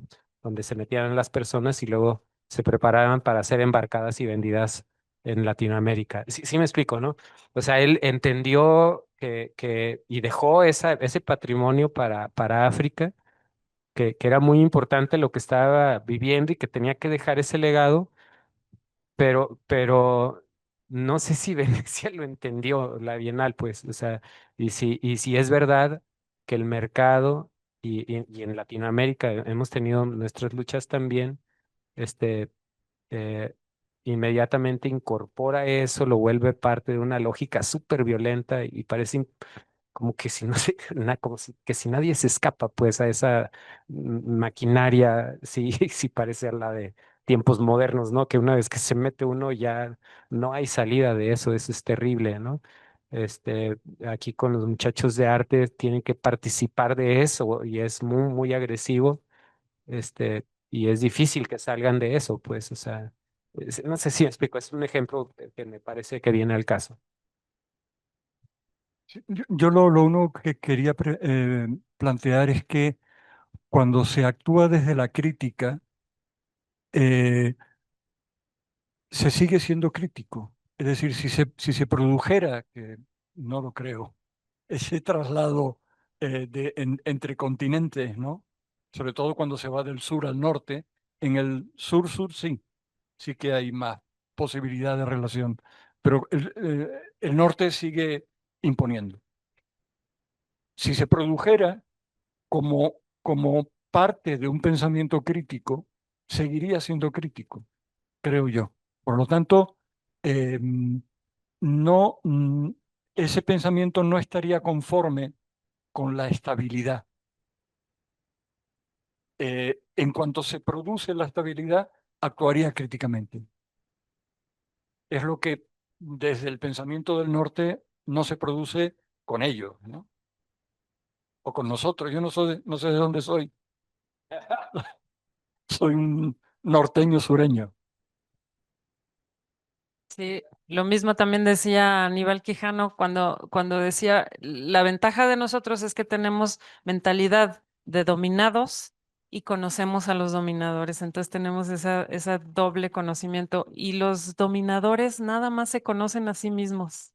Donde se metían las personas y luego se preparaban para ser embarcadas y vendidas en Latinoamérica. Sí, sí me explico, ¿no? O sea, él entendió y dejó ese patrimonio para África que era muy importante lo que estaba viviendo y que tenía que dejar ese legado, pero no sé si Venecia lo entendió, la Bienal, pues, o sea, y si es verdad que el mercado y en Latinoamérica hemos tenido nuestras luchas también, este, eh, inmediatamente incorpora eso, lo vuelve parte de una lógica súper violenta y parece como que si no se, como que si nadie se escapa pues a esa maquinaria, sí, sí parece a la de tiempos modernos, ¿no? Que una vez que se mete uno ya no hay salida de eso es terrible, ¿no? Aquí con los muchachos de arte tienen que participar de eso y es muy, muy agresivo, y es difícil que salgan de eso, pues, o sea, no sé si me explico, es un ejemplo que me parece que viene al caso. Sí, yo lo uno que quería plantear es que cuando se actúa desde la crítica, eh, se sigue siendo crítico. Es decir, si se produjera, que no lo creo, ese traslado entre continentes, ¿no? Sobre todo cuando se va del sur al norte, en el sur-sur sí, sí que hay más posibilidad de relación, pero el norte sigue imponiendo. Si se produjera como parte de un pensamiento crítico, seguiría siendo crítico, creo yo. Por lo tanto, no, ese pensamiento no estaría conforme con la estabilidad. En cuanto se produce la estabilidad, actuaría críticamente. Es lo que desde el pensamiento del norte no se produce con ellos, ¿no? O con nosotros. Yo no sé de dónde soy. Soy un norteño sureño. Sí, lo mismo también decía Aníbal Quijano cuando decía, la ventaja de nosotros es que tenemos mentalidad de dominados y conocemos a los dominadores, entonces tenemos esa doble conocimiento y los dominadores nada más se conocen a sí mismos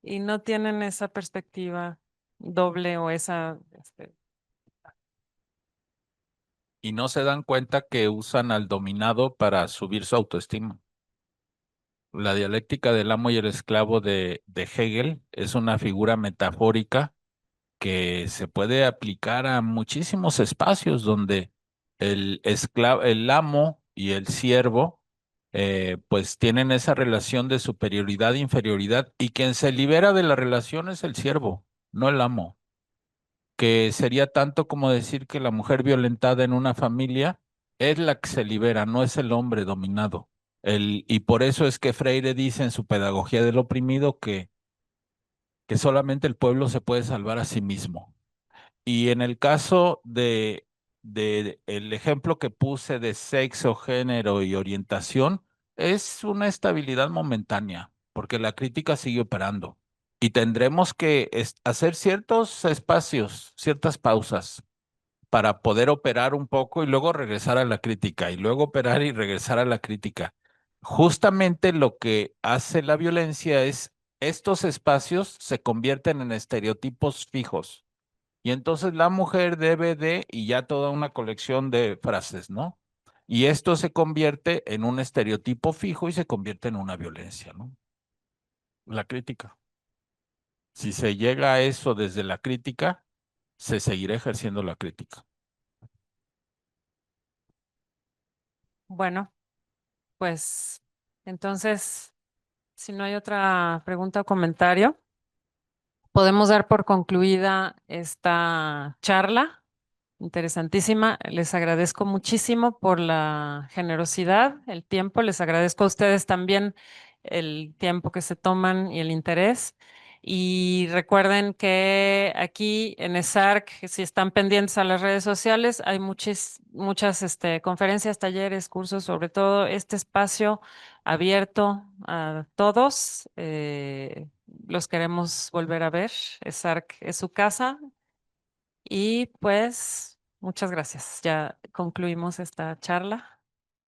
y no tienen esa perspectiva doble o esa, Y no se dan cuenta que usan al dominado para subir su autoestima. La dialéctica del amo y el esclavo de Hegel es una figura metafórica que se puede aplicar a muchísimos espacios donde el esclavo, el amo y el siervo, pues tienen esa relación de superioridad e inferioridad, y quien se libera de la relación es el siervo, no el amo, que sería tanto como decir que la mujer violentada en una familia es la que se libera, no es el hombre dominado. Y por eso es que Freire dice en su Pedagogía del Oprimido que solamente el pueblo se puede salvar a sí mismo. Y en el caso de el ejemplo que puse de sexo, género y orientación, es una estabilidad momentánea, porque la crítica sigue operando. Y tendremos que hacer ciertos espacios, ciertas pausas para poder operar un poco y luego regresar a la crítica, y luego operar y regresar a la crítica. Justamente lo que hace la violencia es estos espacios se convierten en estereotipos fijos. Y entonces la mujer debe de, y ya toda una colección de frases, ¿no? Y esto se convierte en un estereotipo fijo y se convierte en una violencia, ¿no? La crítica. Si se llega a eso desde la crítica, se seguirá ejerciendo la crítica. bueno, pues entonces, si no hay otra pregunta o comentario, podemos dar por concluida esta charla. Interesantísima. Les agradezco muchísimo por la generosidad, el tiempo. Les agradezco a ustedes también el tiempo que se toman y el interés. Y recuerden que aquí en ESARC, si están pendientes a las redes sociales, hay muchas conferencias, talleres, cursos, sobre todo este espacio abierto a todos. Los queremos volver a ver. ESARC es su casa. Y pues, muchas gracias. Ya concluimos esta charla.